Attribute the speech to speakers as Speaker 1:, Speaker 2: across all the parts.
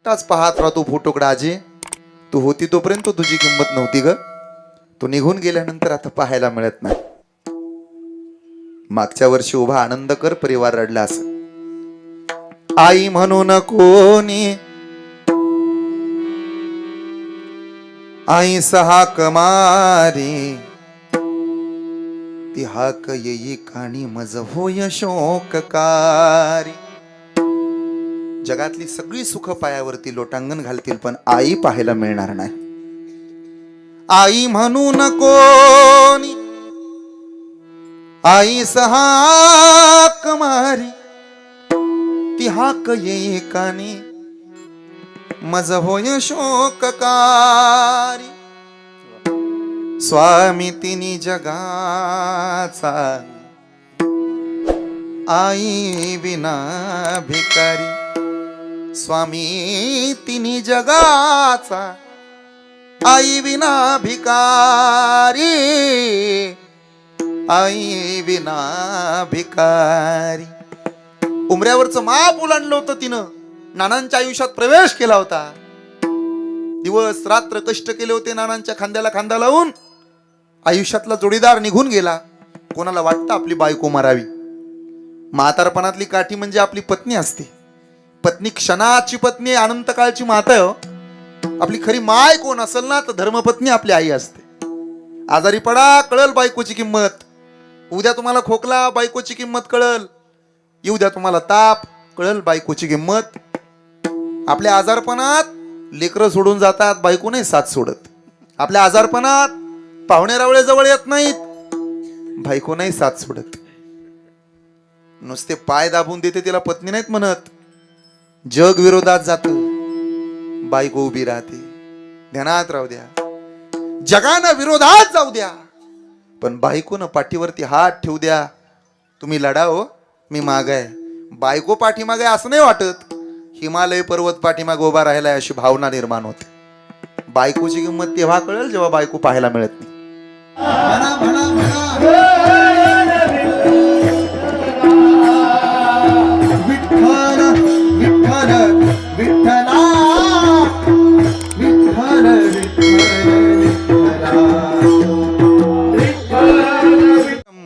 Speaker 1: एकटाच पाहत राहतो फोटोकडे. आजी तू होती तोपर्यंत तुझी किंमत नव्हती ग, तू निघून गेल्यानंतर आता पाहायला मिळत नाही. मागच्या वर्षी उभा आनंद कर परिवार रडला असं. आई म्हणून कोणी आई हाक मारी, ती हाक येई काणी मज होय शोककारी. जगातली सगळी सुख पायावरती लोटांगण घालतील पण आई पाहायला मिळणार नाही. आई म्हणून कोणी आई हाक मारी, ती हाक येई कानी मज होय शोककारी. स्वामी तिनी जगाचा आई विना भिकारी. स्वामी तिनी जगाचा आई विना भिकारी. आई विना भिकारी. उमऱ्यावरचं माप उलांडलं होतं तिनं. नानांच्या आयुष्यात प्रवेश केला होता. दिवस रात्र कष्ट केले होते नानांच्या खांद्याला खांदा लावून. आयुष्यातला जोडीदार निघून गेला. कोणाला वाटतं आपली बायको मारावी. म्हातारपणातली काठी म्हणजे आपली पत्नी असते. पत्नी क्षणाची पत्नी, अनंत काळची माता हो. आपली खरी माय कोण असेल ना तर धर्मपत्नी आपली आई असते. आजारी पडा कळल बायकोची किंमत. उद्या तुम्हाला खोकला बायकोची किंमत कळल. उद्या तुम्हाला ताप कळल बायकोची किंमत. आपल्या आजारपणात लेकरं सोडून जातात, बायको नाही साथ सोडत. आपल्या आजारपणात पाहुणे रावळे जवळ येत नाहीत, बायको नाही साथ सोडत. नुसते पाय दाबून देते तिला पत्नी नाहीत म्हणत. जग विरोधात जात, बायको उभी राहते. ध्यानात राहू द्या. जगानं विरोधात जाऊ द्या पण बायकोनं पाठीवरती हात ठेवू द्या. तुम्ही लढा हो, मी माग आहे. बायको पाठीमाग आहे असं नाही वाटत. हिमालय पर्वत पाठीमाग उभा राहिलाय अशी भावना निर्माण होते. बायकोची किंमत तेव्हा कळेल जेव्हा बायको पाहायला मिळत नाही.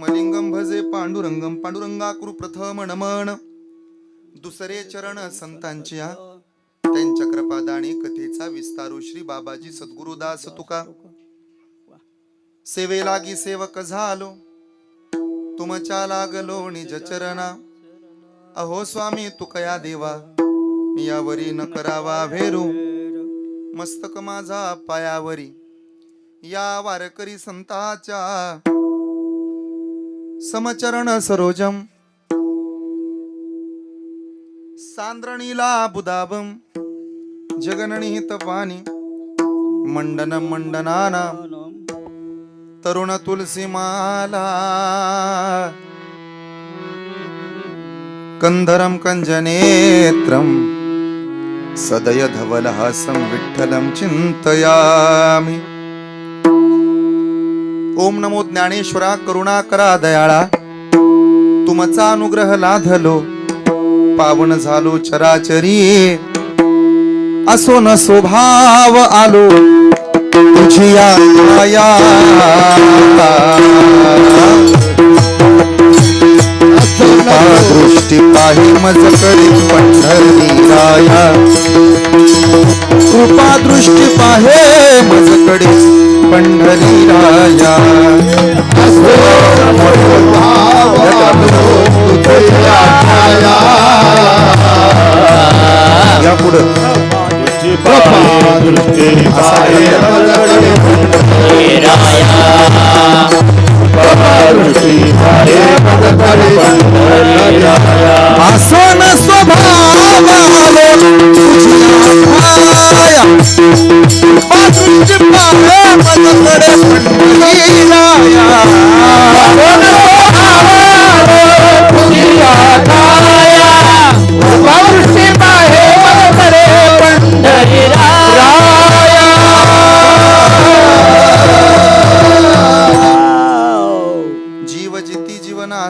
Speaker 1: लिंगम भजे पांडुरंगम पांडुरंगा कुरु प्रथम नमन. दुसरे चरण संतांच्या त्यांच्या कृपादानी कथेचा विस्तारू श्री बाबाजी सद्गुरुदास तुका. सेवे लागी सेवक झालो तुमच्या लागलो निज चरणा. अहो स्वामी तुकया देवा यावरी न करावा भेरू. मस्तक माझा पायावरी या वारकरी संताच्या. समचरण सरोजम सांद्रणीला बुदाबम. जगननिहित पाणी मंडन मंडनाना. तरुण तुलसी माला कंधरम कंजनेत्रम. सदय धवलहासं विठ्ठलं चिंतयामि. ओम नमो ज्ञानेश्वरा करुणाकरा दयाळा. तुमचा अनुग्रह लाधलो पावन झालो चराचरी. असो न स्वभाव आलो तुझी माया. दृष्टी पाहि मजकडे पंढरीराया. कृपा दृष्टी पाहे मजकडे पंढरीराया. या पुढं आसन स्वभाव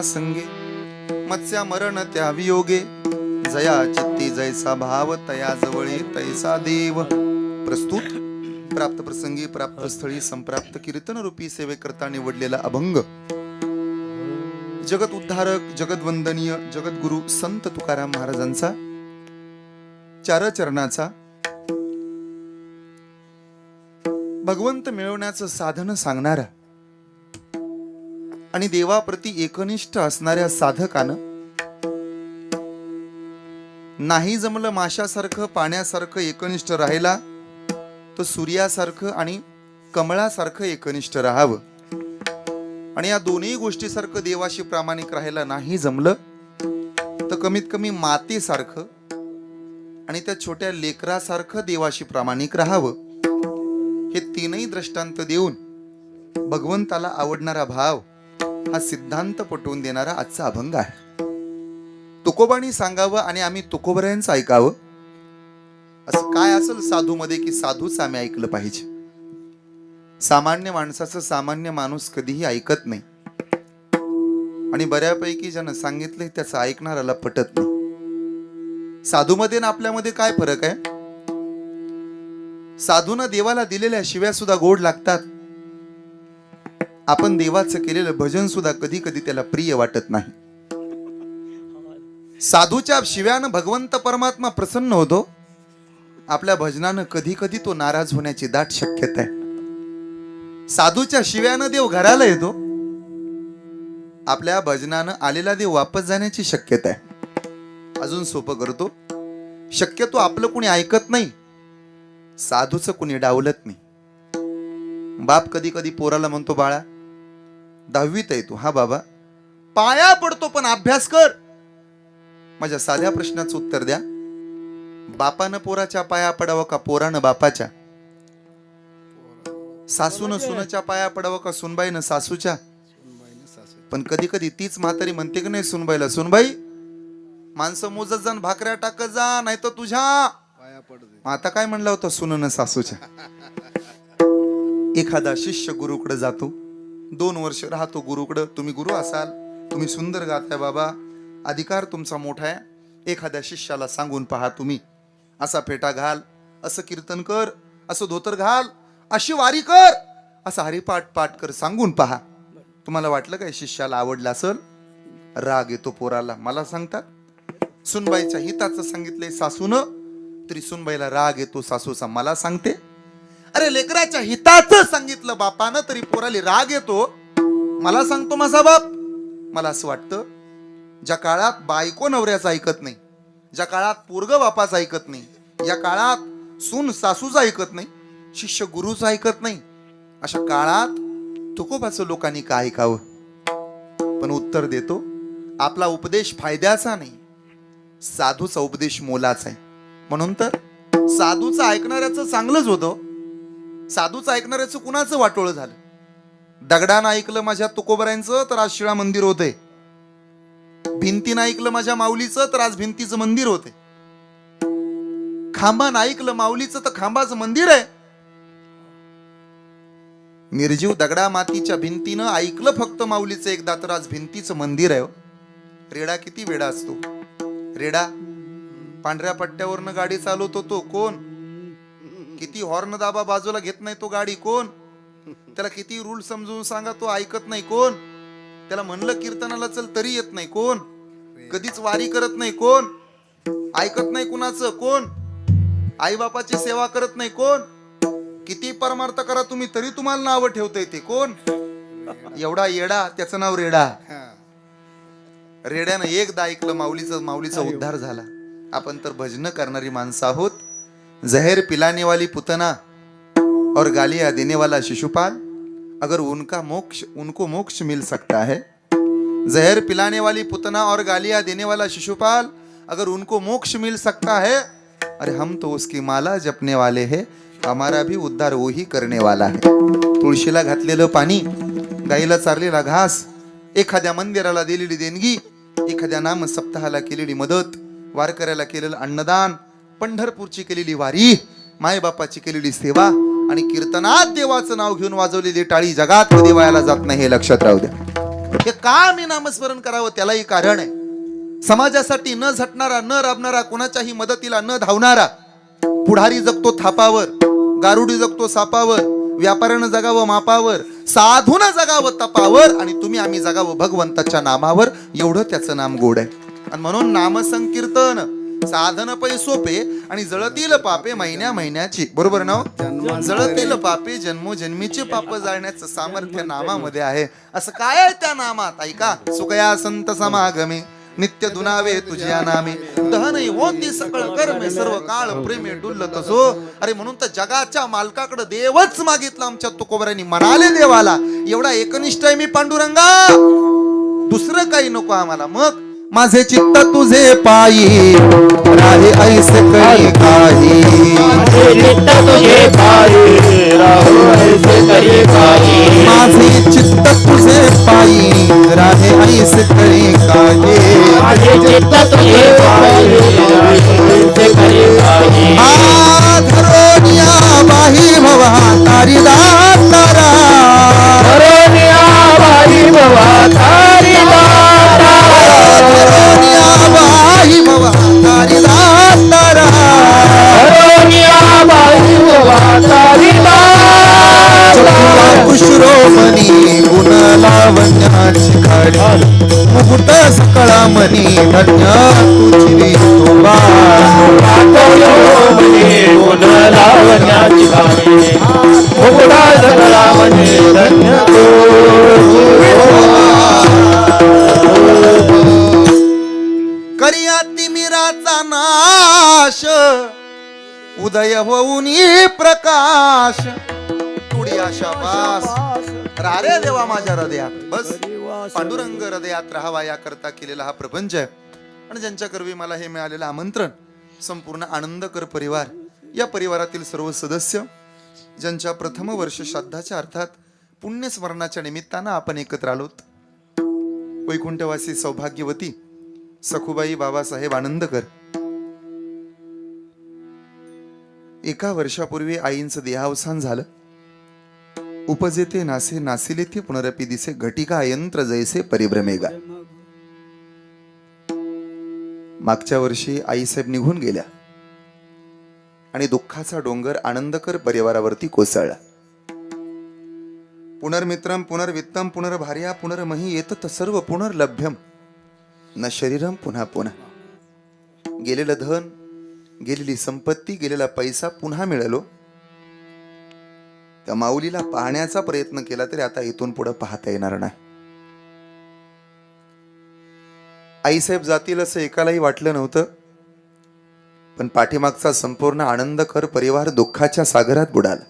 Speaker 1: संगे मत्स्या मरण त्या वियोगे. जया चित्ती जैसा भाव तया जवळी तैसा देव. प्रस्तुत प्राप्त प्रसंगी प्राप्त स्थळी संप्राप्त कीर्तन रूपी सेवेकरता निवडलेला अभंग जगत उद्धारक जगत वंदनीय जगद्गुरु संत तुकाराम महाराजांचा चार चरणाचा भगवंत मिळवण्याचं साधन सांगणारा आणि देवाप्रती एकनिष्ठ असणाऱ्या साधकानं नाही जमलं माशासारखं पाण्यासारखं एकनिष्ठ राहिला तर सूर्यासारखं आणि कमळासारखं एकनिष्ठ राहावं. आणि या दोन्ही गोष्टीसारखं देवाशी प्रामाणिक राहायला नाही जमलं तर कमीत कमी मातेसारखं आणि त्या छोट्या लेकरासारखं देवाशी प्रामाणिक राहावं. हे तीनही दृष्टांत देऊन भगवंताला आवडणारा भाव हा सिद्धांत पटवून देणारा आजचा अभंग आहे. तुकोबांनी सांगावं आणि आम्ही तुकोबऱ्यांचं ऐकावं. असं काय असेल साधू मध्ये की साधूच आम्ही ऐकलं पाहिजे. सामान्य माणसाचं सामान्य माणूस कधीही ऐकत नाही आणि बऱ्यापैकी ज्यानं सांगितलंय त्याचं ऐकणाऱ्याला पटत नाही. साधूमध्ये ना आपल्यामध्ये काय फरक आहे? साधूनं देवाला दिलेल्या शिव्या सुद्धा गोड लागतात. आपण देवाचं केलेलं भजन सुद्धा कधी कधी त्याला प्रिय वाटत नाही. साधूच्या शिव्यानं भगवंत परमात्मा प्रसन्न होतो. आपल्या भजनानं कधी कधी तो नाराज होण्याची दाट शक्यता आहे. साधूच्या शिव्यानं देव घराला येतो. आपल्या भजनानं आलेला देव वापस जाण्याची शक्यता आहे. अजून सोपं करतो, शक्यतो आपलं कुणी ऐकत नाही, साधूचं कुणी डावलत नाही. बाप कधी कधी पोराला म्हणतो, बाळा 10वीत आहे तू, हा बाबा पाया पडतो पण अभ्यास कर. माझ्या साध्या प्रश्नाचं उत्तर द्या. बापानं पोराच्या पाया पडावं का पोरानं बापाच्या? सासूनं सुनाच्या पाया पडावं का सुनबाईनं सासूच्या? पण कधी कधी तीच म्हातारी म्हणते की नाही सुनबाईला, सुनबाई माणसं मोजत जाण भाकऱ्या टाकत जा नाही तर तुझ्या पाया पडते. आता काय म्हणलं होतं सुननं सासूच्या? एखादा शिष्य गुरुकडे जातो, 2 वर्ष राहतो गुरुकडे. तुम्ही गुरु असाल, तुम्ही सुंदर गाताय बाबा, अधिकार तुमचा मोठा आहे. एखाद्या शिष्याला सांगून पहा, तुम्ही असा फेटा घाल, असं कीर्तन कर, असं धोतर घाल, अशी वारी कर, असं हरिपाठ पाठ कर, सांगून पहा. तुम्हाला वाटलं काय शिष्याला आवडलं असेल? राग येतो पोराला. मला सांगतात सुनबाईच्या हिताचं सांगितलंय सासूनं तरी सुनबाईला राग येतो सासूचा. मला सांगते अरे लेकराच्या हिताचं सांगितलं बापानं तरी पोराला राग येतो. मला सांगतो माझा बाप. मला असं वाटतं ज्या काळात बायको नवऱ्याचं ऐकत नाही, ज्या काळात पोरग बापाचं ऐकत नाही, या काळात सून सासूचं ऐकत नाही, शिष्य गुरुचं ऐकत नाही, अशा काळात तुकोबाचं लोकांनी काय ऐकावं? पण उत्तर देतो, आपला उपदेश फायद्याचा नाही, साधूचा उपदेश मोलाचा आहे. म्हणून तर साधूचं ऐकणाऱ्याचं चांगलंच होतं. साधूचं ऐकणाऱ्याचं कुणाचं वाटोळं झालं? दगडानं ऐकलं माझ्या तुकोबऱ्यांचं तर आज शिळा मंदिर होते. भिंतीनं ऐकलं माझ्या माऊलीचं तर आज भिंतीचं मंदिर होते. खांबानं ऐकलं माऊलीचं तर खांबाचं मंदिर आहे. निर्जीव दगडा मातीच्या भिंतीनं ऐकलं फक्त माऊलीचं एकदा तर आज भिंतीचं मंदिर आहे. रेडा किती वेडा असतो. रेडा पांढऱ्या पट्ट्यावरनं गाडी चालवतो तो कोण? किती हॉर्न दाबा बाजूला घेत नाही तो गाडी कोण? त्याला किती रूल समजून सांगा तो ऐकत नाही कोण? त्याला म्हणलं कीर्तनाला चल तरी येत नाही कोण? कधीच वारी करत नाही कोण? ऐकत नाही कुणाचं कोण? आई बापाची सेवा करत नाही कोण? किती परमार्थ करा तुम्ही तरी तुम्हाला नाव ठेवता येते कोण? एवढा येडा त्याचं नाव रेडा. रेड्यानं एकदा ऐकलं माऊलीचा उद्धार झाला. आपण तर भजन करणारी माणसं आहोत. जहर पिलाने वाली पुतना और गालियां देने वाला शिशुपाल, अगर उनको मोक्ष मिल सकता है. जहर पिलाने वाली पुतना और गालियां देने वाला शिशुपाल, अगर उनको मोक्ष मिल सकता है, अरे हम तो उसकी माला जपने वाले हैं, हमारा भी उद्धार वही करने वाला है. तुळशीला घातलेलं पाणी, गाईला चारलेला घास, एखाद्या मंदिराला दिलेली देणगी, एखाद्या नाम सप्ताहाला केलेली मदत, वारकऱ्याला केलेलं अन्नदान, पंढरपूरची केलेली वारी, मायबापाची केलेली सेवा आणि कीर्तनात देवाचं नाव घेऊन वाजवलेली टाळी जगात कधी वायाला जात नाही, हे लक्षात राहू द्या. हे का मी नामस्मरण करावं त्यालाही कारण आहे. समाजासाठी न झटणारा, न राबणारा, कोणाच्याही मदतीला न धावणारा, पुढारी जगतो थापावर, गारुडी जगतो सापावर, व्यापाऱ्यानं जगावं मापावर, साधून जगावं तपावर, आणि तुम्ही आम्ही जगावं भगवंताच्या नामावर. एवढं त्याचं नाम गोड आहे. आणि म्हणून नामसंकीर्तन साधन पै सोपे आणि जळतील पापे महिन्या महिन्याची. बरोबर ना? जळतील पापे जन्मोजन्मीचे पाप जाळण्याचं सामर्थ्य नामामध्ये आहे. असं काय आहे त्या नामात? ऐका. सुखया संत समागमे नित्य दुनावे तुझ्या नामे दहनही होती सकळ कर्मे सर्व काळ प्रेमे डुलत असो. अरे म्हणून तर जगाच्या मालकाकडे देवच मागितला आमच्या तुकोबऱ्यांनी. म्हणाले देवाला, एवढा एकनिष्ठ आहे मी पांडुरंगा, दुसरं काही नको आम्हाला. मग माझे चित्त तुझे पायी राहे ऐसे करी काही,
Speaker 2: माझे चित्त तुझे पायी राहो ऐसे करी काही,
Speaker 1: माझे चित्त तुझे पायी राहे ऐसे करी काही,
Speaker 2: माझे चित्त तुझे पायी राहो ऐसे करी काही.
Speaker 1: धरोनिया बाही भवा तारी दातारा,
Speaker 2: धरोनिया बाई भवा तारी दाता,
Speaker 1: धरोनिया बाही भवा तारी दातारा,
Speaker 2: धरोनिया बाई भवा तारी दाता.
Speaker 1: कुशरोमणी गुण लावण्याची खाडी, मुकुट सकळा मनी धन्य तुझी तोबा,
Speaker 2: गुण लावण्याची गाणी मुकुटा सगळा म्हणे धन्य
Speaker 1: करिया तिमिराचा नाश, उदय होऊन प्रकाश, थोडी आशा बास रारे देवा माझ्या हृदयात. बस पांडुरंग हृदयात राहावा याकरता केलेला हा प्रपंच आहे. आणि ज्यांच्या करवी मला हे मिळालेलं आमंत्रण, संपूर्ण आनंदकर परिवार, या परिवारातील सर्व सदस्य ज्यांच्या प्रथम वर्ष श्राद्धाच्या अर्थात पुण्यस्मरणाच्या निमित्तानं आपण एकत्र आलोत. वैकुंठवासी सौभाग्यवती सखुबाई बाबासाहेब आनंदकर. एका वर्षापूर्वी आईंचं देहावसान झालं. उपजेते नासे नासिले ते पुनरपी दिसे, घटिका यंत्र जैसे परिभ्रमेगा. मागच्या वर्षी आईसाहेब निघून गेल्या आणि दुःखाचा डोंगर आनंदकर परिवारावरती कोसळला. पुनर्मित्रम पुनर्वित्तम पुनर्भार्या पुनर्मही येतत सर्व पुनर्लभ्यम न शरीरम पुन्हा पुन्हा. गेलेलं धन, गेलेली संपत्ती, गेलेला पैसा पुन्हा मिळालो. त्या माऊलीला पाहण्याचा प्रयत्न केला तरी आता इथून पुढे पाहता येणार नाही. आईसाहेब जातील असं एकालाही वाटलं नव्हतं. पण पाठीमागचा संपूर्ण आनंदकर परिवार दुःखाच्या सागरात बुडाला.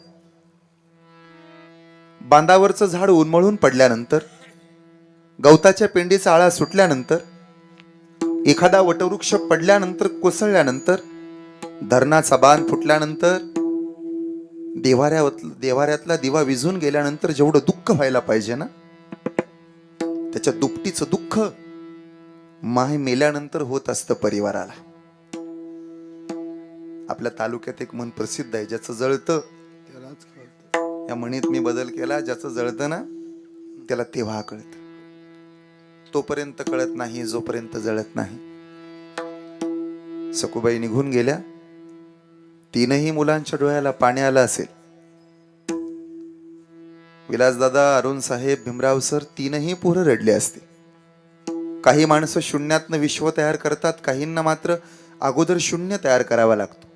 Speaker 1: बांधावरचं झाड उन्मळून पडल्यानंतर, गवताच्या पेंडीचा आळा सुटल्यानंतर, एखादा वटवृक्ष पडल्यानंतर, कोसळल्यानंतर, धरणाचा बांध फुटल्यानंतर, देवाऱ्यातला दिवा विझून गेल्यानंतर जेवढं दुःख व्हायला पाहिजे ना, त्याच्या दुपटीचं दुःख माय मेल्यानंतर होत असतं परिवाराला. आपल्या तालुक्यात एक म्हण प्रसिद्ध आहे, ज्याचं जळतं त्यालाच कळतं. या म्हणीत मी बदल केला, ज्याचं जळतं ना त्याला तेव्हा कळतं. तोपर्यंत कळत नाही जोपर्यंत जळत नाही. सखुबाई निघून गेल्या. तीनही मुलांच्या डोळ्याला पाणी आलं असेल. विलासदादा, अरुण साहेब, भीमराव सर, तीनही पोरं रडले असते. काही माणसं शून्यातनं विश्व तयार करतात, काहींना मात्र अगोदर शून्य तयार करावा लागतो.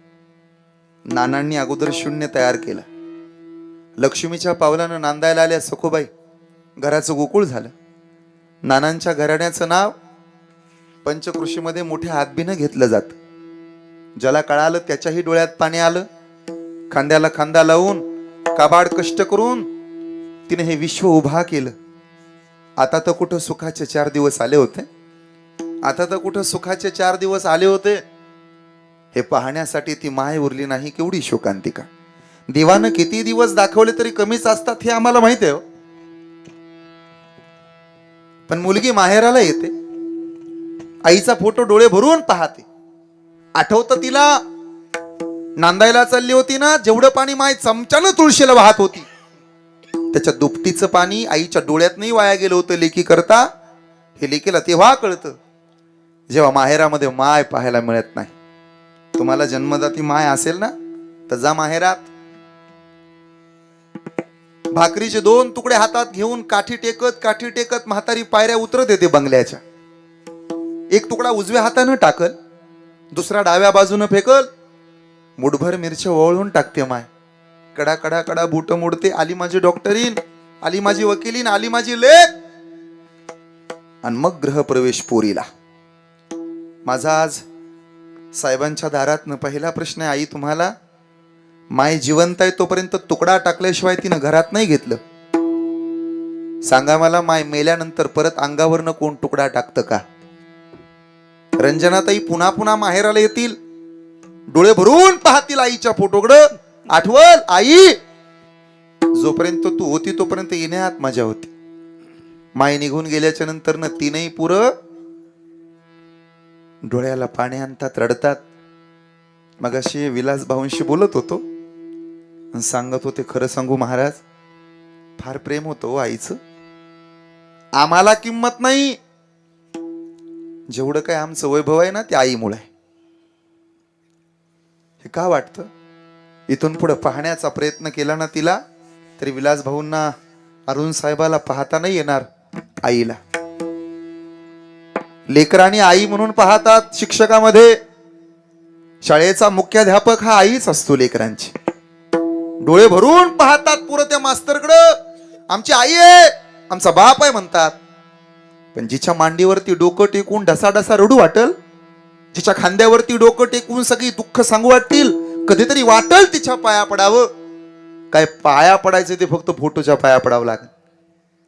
Speaker 1: नानांनी अगोदर शून्य तयार केलं. लक्ष्मीच्या पावलानं नांदायला आल्या सखुबाई, घराचं गोकुळ झालं. नानांच्या घराण्याचं नाव पंचकृषीमध्ये मोठ्या हातबीनं घेतलं जातं. ज्याला कळालं त्याच्याही डोळ्यात पाणी आलं. खांद्याला खांदा लावून काबाड कष्ट करून तिने हे विश्व उभा केलं. आता तर कुठं सुखाचे 4 दिवस आले होते. आता तर कुठं सुखाचे 4 दिवस आले होते. हे पाहण्यासाठी ती माय उरली नाही. केवढी शोकांतिका. देवानं किती दिवस दाखवले तरी कमीच असतात हे आम्हाला माहिती आहे. पण मुलगी माहेराला येते, आईचा फोटो डोळे भरून पाहते. आठवतं तिला, नांदायला चालली होती ना, जेवढं पाणी माय चमच्यानं तुळशीला वाहत होती, त्याच्या दुपटीचं पाणी आईच्या डोळ्यात नाही वाया गेलं होतं लेकी करता. हे लेकीला तेव्हा कळतं जेव्हा माहेरामध्ये माय पाहायला मिळत नाही. तुम्हाला जन्मदाती माय असेल ना, तर जा माहेरात. भाकरीचे 2 तुकडे हातात घेऊन काठी टेकत म्हातारी पायऱ्या उतरत येते बंगल्याच्या. एक तुकडा उजव्या हातानं टाकल, दुसरा डाव्या बाजूनं फेकल. मुठभर मिरच्या ओळून टाकते माय. कडा कडा कडा बूट मोडते. आली माझी डॉक्टरीन, आली माझी वकिलीन, आली माझी लेक. आणि मग गृहप्रवेश पोरीला. माझा आज साहेबांच्या दारातनं पहिला प्रश्न आहे, आई तुम्हाला माय जिवंत आहे तोपर्यंत तुकडा टाकल्याशिवाय तिनं घरात नाही घेतलं. सांगा मला, माय मेल्यानंतर परत अंगावरनं कोण तुकडा टाकतं का? रंजनाताई पुन्हा पुन्हा माहेराला येतील, डोळे भरून पाहतील आईच्या फोटोकडं. आठवल आई, जोपर्यंत तू होती तोपर्यंत येण्यात मजा होती. माय निघून गेल्याच्या नंतर न तीनही पुरं डोळ्याला पाणी आणतात, रडतात. मगाशी विलास भाऊंशी बोलत होतो आणि सांगत होते, खरं सांगू महाराज, फार प्रेम होतं हो आईचं. आम्हाला किंमत नाही, जेवढं काय आमचं वैभव आहे ना ते आईमुळे आहे. हे का वाटतं? इथून पुढे पाहण्याचा प्रयत्न केला ना तिला, तरी विलास भाऊंना, अरुण साहेबाला पाहता नाही येणार आईला. लेकरांनी आई म्हणून पाहतात. शिक्षकामध्ये शाळेचा मुख्याध्यापक हा आईच असतो. लेकरांची डोळे भरून पाहतात पुरं त्या मास्तरकडं. आमची आई आहे, आमचा बाप आहे म्हणतात. पण जिच्या मांडीवरती डोकं टेकून ढसाढसा रडू वाटल, जिच्या खांद्यावरती डोकं टेकून सगळी दुःख सांगू वाटतील, कधीतरी वाटल तिच्या पाया पडावं. काय पाया पडायचं ते फक्त फोटोच्या पाया पडावं लागेल.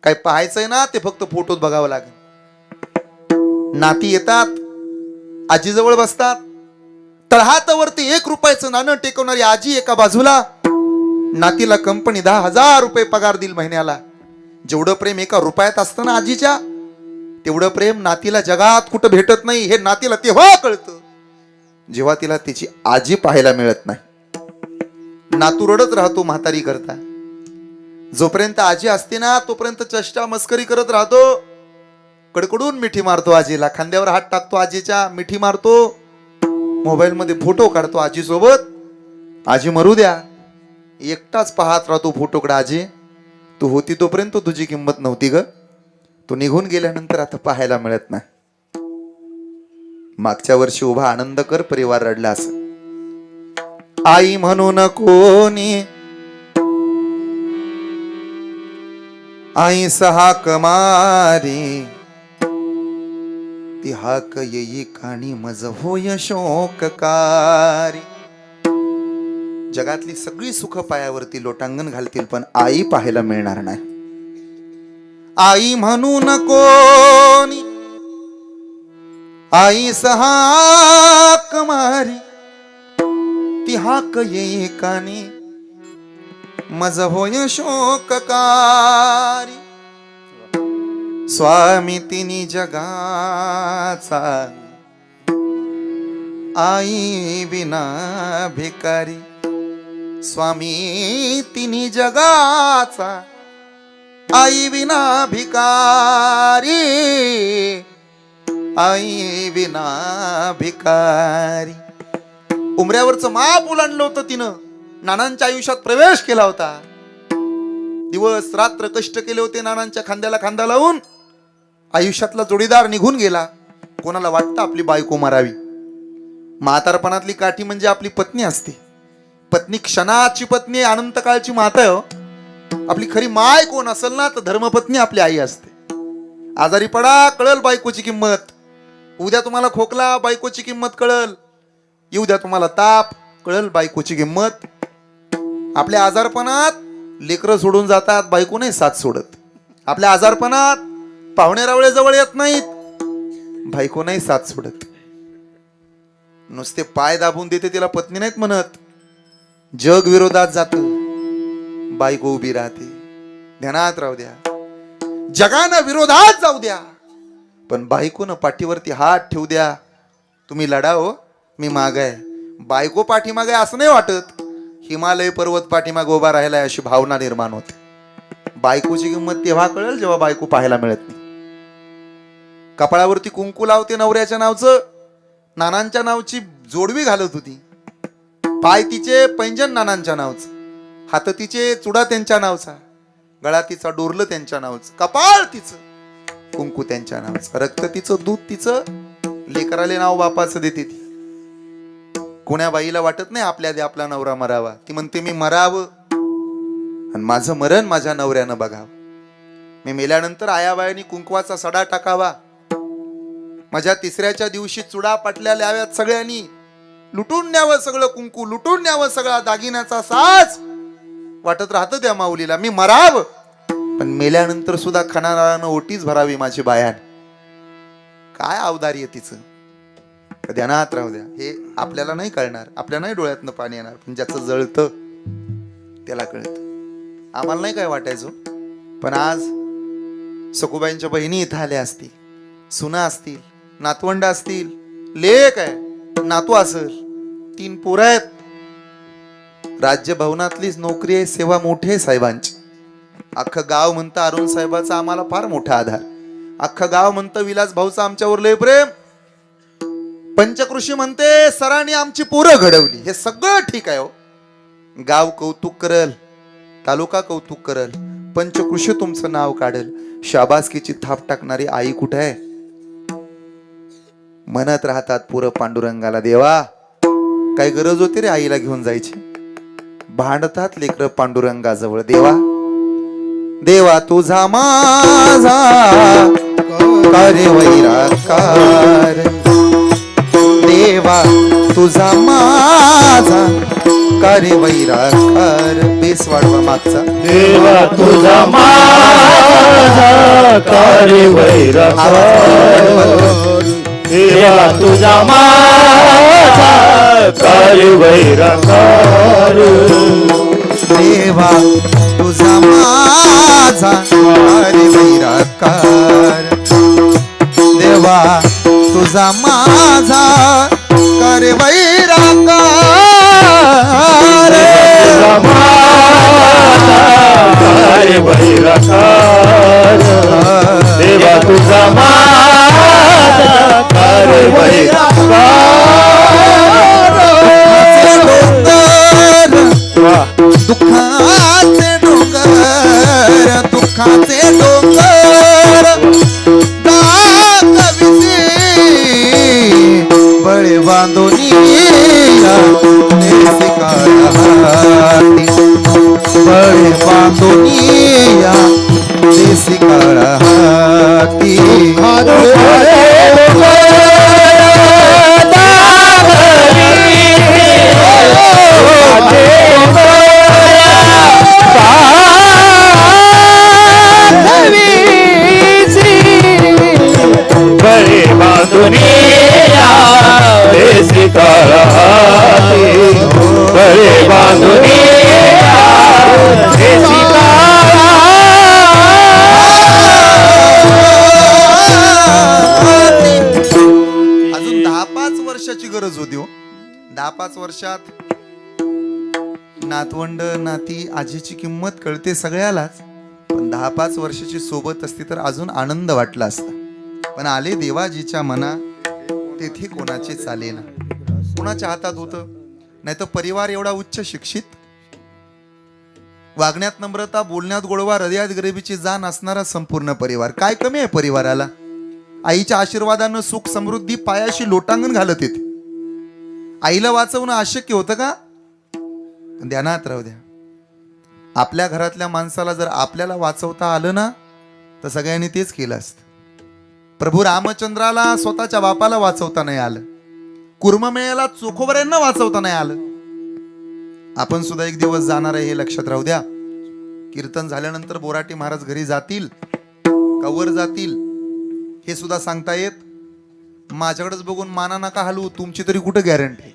Speaker 1: काय पाहायचंय ना ते फक्त फोटोत बघावं लागेल. नाती येतात, आजीजवळ बसतात. तळहातावरती 1 रुपयाचं नाणं टेकवणारी आजी एका बाजूला, नातीला कंपनी 10,000 रुपये पगार देईल महिन्याला. जेवढं प्रेम एका रुपयात असतं ना आजीच्या, तेवढं प्रेम नातीला जगात कुठं भेटत नाही. हे नातीला तेव्हा कळतं जेव्हा तिला तिची आजी पाहायला मिळत नाही. नातू रडत राहतो म्हातारी करता. जोपर्यंत आजी असते ना तोपर्यंत चेष्टा मस्करी करत राहतो. कडकडून मिठी मारतो आजीला, खांद्यावर हात टाकतो आजीच्या, मिठी मारतो. मोबाईल मध्ये फोटो काढतो आजी सोबत. आजी मरू द्या, एकटाच पाहत राहतो फोटोकडे. आजी, तू होती तोपर्यंत तुझी किंमत नव्हती ग, तू निघून गेल्यानंतर आता पाहायला मिळत नाही. मागच्या वर्षी उभा आनंदकर परिवार रडला असं. आई म्हणून कोणी आई हाक मारी, ती हाक येई काणी मज होय शोककारी. जगातली सगळी सुख पायावरती लोटांगण घालतील पण आई पाहायला मिळणार नाही. आई म्हणून कोणी आई हाक मारी, ती हाक येई कानी मज होय शोककारी. स्वामी तिनी जगाचा, आई विना भिकारी. स्वामी तिनी जगाचा, आई विना भिकारी. आई विना भिकारी. उमऱ्यावरचं माप ओलांडलं होतं तिनं. नानांच्या आयुष्यात प्रवेश केला होता. दिवस रात्र कष्ट केले होते नानांच्या खांद्याला खांदा लावून. आयुष्यातला जोडीदार निघून गेला. कोणाला वाटतं आपली बायको मारावी. म्हातारपणातली काठी म्हणजे आपली पत्नी असते. पत्नी क्षणाची पत्नी, अनंत काळची माता आहे हो. आपली खरी माय कोण असेल ना तर धर्मपत्नी आपली आई असते. आजारी पडा, कळल बायकोची किंमत. उद्या तुम्हाला खोकला, बायकोची किंमत कळल. येऊ द्या तुम्हाला ताप, कळल बायकोची किंमत. आपल्या आजारपणात लेकरं सोडून जातात, बायको नाही साथ सोडत. आपल्या आजारपणात पाहुणे रावळे जवळ येत नाहीत, बायको नाही साथ सोडत. नुसते पाय दाबून देते तिला पत्नी नाहीत म्हणत. जग विरोधात जात, बायको उभी राहते. ध्यानात राहू द्या, जगानं विरोधात जाऊ द्या, पण बायकोनं पाठीवरती हात ठेवू द्या. तुम्ही लढा हो, मी माग आहे. बायको पाठीमागे असं नाही वाटत. हिमालय पर्वत पाठीमागे उभा राहिलाय अशी भावना निर्माण होते. बायकोची किंमत तेव्हा कळेल जेव्हा बायको पाहायला मिळत नाही. कपाळावरती कुंकू लावते नवऱ्याच्या नावचं, नानांच्या नावची जोडवी घालत होती, पाय तिचे पैंजण नानांच्या नावचं, हात तिचे चुडा त्यांच्या नावचा, गळा तिचा डोरलं त्यांच्या नावचं, कपाळ तिचं कुंकू त्यांच्या नावचं, रक्त तिचं, दूध तिचं, लेकराले नाव बापाचं देते ती. कोण्या बाईला वाटत नाही आपल्या दे आपला नवरा मरावा, ती म्हणते मी मरावं आणि माझं मरण माझ्या नवऱ्यानं बघावं, मी मेल्यानंतर आयाबायानी कुंकवाचा सडा टाकावा, माझ्या तिसऱ्याच्या दिवशी चुडा पाटल्या ल्याव्यात, सगळ्यांनी लुटून न्यावं सगळं कुंकू, लुटून न्यावं सगळा दागिन्याचा साज. वाटत राहतं त्या माऊलीला मी मराव, पण मेल्यानंतर सुद्धा खणारानं ओटीच भरावी माझी बायान. काय अवदारी आहे तिचं, ध्यानात राहू द्या. हे आपल्याला नाही कळणार, आपल्या नाही डोळ्यातनं पाणी येणार, पण ज्याचं जळतं त्याला कळतं. आम्हाला नाही काय वाटायचं, पण आज सखूबाईंच्या बहिणी इथं आल्या असतील, सुना असतील, नातवंड असतील, लेक आहे, नातू असेल, 3 पोरं आहेत, राज्य भवनातलीच नोकरी आहे, सेवा मोठी आहे साहेबांची. अख्खं गाव म्हणतं अरुण साहेबाचा आम्हाला फार मोठा आधार, अख्खं गाव म्हणतं विलास भाऊचा आमच्यावर लय प्रेम, पंचकृषी म्हणते सरांनी आमची पोरं घडवली. हे सगळं ठीक आहे हो, गाव कौतुक करल, तालुका कौतुक करल, पंचकृषी तुमचं नाव काढल, शाबासकीची थाप टाकणारी आई कुठे आहे? म्हणत राहतात पुरं पांडुरंगाला, देवा काय गरज होती रे आईला घेऊन जायची. भांडतात लेकर पांडुरंगाजवळ, देवा देवा तुझा माझा कार्य वैराकार, देवा तुझा माझा कार्य वैराकार. बेस वाढवा मागचा,
Speaker 2: देवा तुझा माझा कार्य वैराकार, देवा तुझा माझा कार्य वैराकार,
Speaker 1: देवा तुझा माझा कार्य वैराकार, देवा तुझा माझा कार्य वैराकार,
Speaker 2: कार्य वैराकार, देवा तुझा माझा कार्य वैराकार.
Speaker 1: दुःखाचे डोंगर, दुःखाचे डोंगर दाखविते, बळे बांधोनी देसी काळाहाती, बळे बांधोनी देसी काळाहाती.
Speaker 2: बळे बांधुनिया देसी काळाहाती, बळे बांधुनिया देसी काळाहाती.
Speaker 1: अजून 10-5 वर्षाची गरज होती हो. 10-5 वर्षात नातवंड नाती आजीची किंमत कळते सगळ्यालाच, पण 10-5 वर्षाची सोबत असती तर अजून आनंद वाटला असता. पण आले देवाजीच्या मना तेथे कोणाचे चालेना. कोणाच्या हातात होतं, नाही तर परिवार एवढा उच्च शिक्षित, वागण्यात नम्रता, बोलण्यात गोडवा, हृदयात गरिबीची जाण असणारा संपूर्ण परिवार. काय कमी आहे परिवाराला? आईच्या आशीर्वादानं सुख समृद्धी पायाशी लोटांगण घालत येते. आईला वाचवणं अशक्य होतं का? ध्यानात राहू द्या, आपल्या घरातल्या माणसाला जर आपल्याला वाचवता आलं ना, तर सगळ्यांनी तेच केलं असतं. प्रभू रामचंद्राला स्वतःच्या बापाला वाचवता नाही आलं, कुर्ममेळ्याला चोखोबऱ्यांना वाचवता नाही आलं. आपण सुद्धा एक दिवस जाणार आहे हे लक्षात राहू द्या. कीर्तन झाल्यानंतर बोराटी महाराज घरी जातील का वर जातील हे सुद्धा सांगता येत. माझ्याकडेच बघून माना नका हलवू, तुमची तरी कुठं गॅरंटी.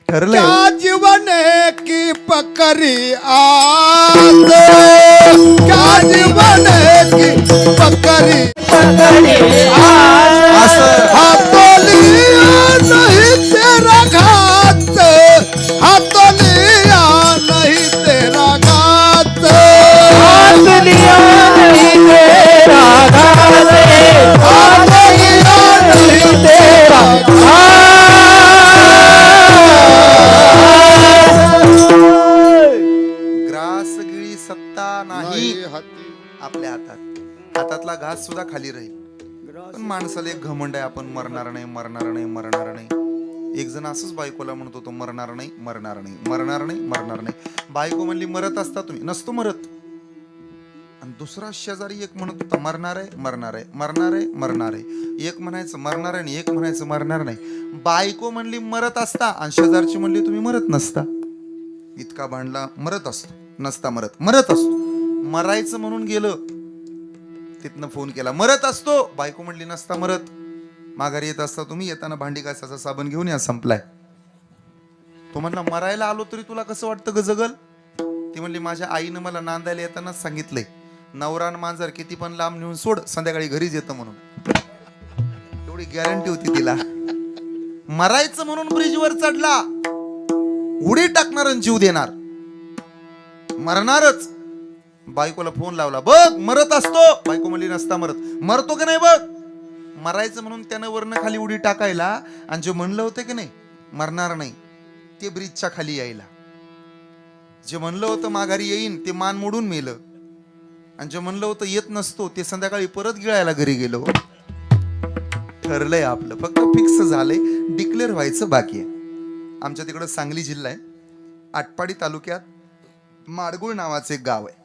Speaker 1: ठरलंय
Speaker 3: क्या जीवन की पकड़ी आज, क्या जीवन की पकड़ी
Speaker 1: आज.
Speaker 3: हाथों लिया नहीं तेरा घात, हाथों लिया नहीं तेरा घात,
Speaker 2: हाथ लिया नहीं तेरा घात,
Speaker 1: आपल्या हातातला घास सुद्धा खाली राहील. पण माणसाला एक घमंड आहे, आपण मरणार नाही, मरणार नाही, मरणार नाही. एक जण असंच बायकोला म्हणत होतो, मरणार नाही, मरणार नाही, मरणार नाही, मरणार नाही. बायको म्हणली मरत असता तुम्ही, नसतो मरत. आणि दुसरा शेजारी एक म्हणत होता, मरणार आहे, मरणार आहे, मरणार आहे, मरणार आहे. एक म्हणायचं मरणार आहे आणि एक म्हणायचं मरणार नाही. बायको म्हणली मरत असता आणि शेजारची म्हणली तुम्ही मरत नसता. इतका भांडला, मरत असतो, नसता मरत, मरत असतो. मरायचं म्हणून गेलं, तिथनं फोन केला, मरत असतो. बायको म्हणली नसता मरत. माघारी येत असता तुम्ही, येताना भांडी घासाचा साबण घेऊन या, संपलाय. तो म्हणला मरायला आलो तरी तुला कसं वाटतं ग जगल? ती म्हणली माझ्या आईनं मला नांदायला येतानाच सांगितलंय, नवरान मांजर किती पण लांब नेऊन सोड, संध्याकाळी घरीच येतं म्हणून. एवढी गॅरंटी होती तिला. मरायचं म्हणून ब्रिजवर चढला, उडी टाकणार आणि जीव देणार, मरणारच. बायकोला फोन लावला, बघ मरत असतो. बायको म्हणली नसता मरत. मरतो की नाही बघ. मरायचं म्हणून त्यानं वरनं खाली उडी टाकायला, आणि जे म्हणलं होतं की नाही मरणार नाही, ते ब्रिजच्या खाली यायला. जे म्हणलं होतं माघारी येईन, ते मान मोडून मेलं. आणि जे म्हणलं होतं येत नसतो, ते संध्याकाळी परत गिळायला घरी गेलो. ठरलंय आपलं, फक्त फिक्स झालंय, डिक्लेअर व्हायचं बाकी आहे. आमच्या तिकडं सांगली जिल्हा आहे, आटपाडी तालुक्यात माडगुळ नावाचं एक गाव आहे.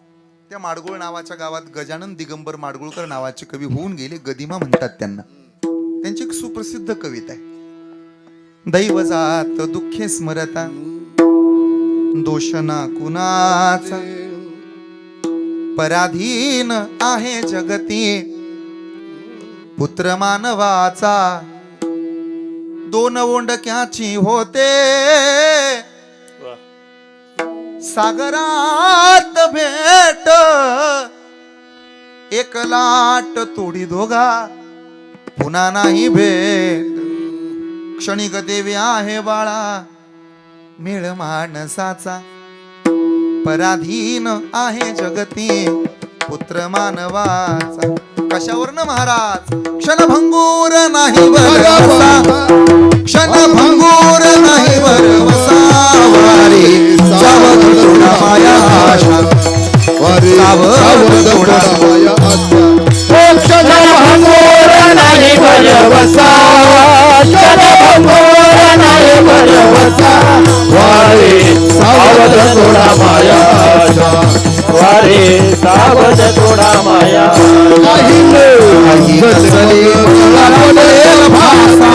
Speaker 1: त्या माडगुळ नावाच्या गावात गजानन दिगंबर माडगुळकर नावाचे कवी होऊन गेले, गदिमा म्हणतात त्यांना. त्यांची एक सुप्रसिद्ध कविता आहे, दैव जात दुःखे स्मरता दोष ना कुणाचा, पराधीन आहे जगती पुत्र मानवाचा, दोन ओंडक्याची होते सागरात भेट, एक लाट तोडी दोघा पुन्हा नाही भेट, क्षणिक देवी आहे बाळा मेळ माणसाचा, पराधीन आहे जगती पुत्र मानवाचा. कशावरनं महाराज? क्षणभंगूर नाही भरवसा, क्षणभंगूर नाही भरवसा, वारे सावध थोडा माया आशा,
Speaker 3: वारे
Speaker 1: सावध थोडा
Speaker 3: माया आशा.
Speaker 2: क्षणभंगूर नाही भरवसा, क्षणभंगूर नाही भरवसा, वारे सावध थोडा माया आशा, वारे सावध थोडा माया.
Speaker 3: काही
Speaker 1: नसले मला पडेल भासा,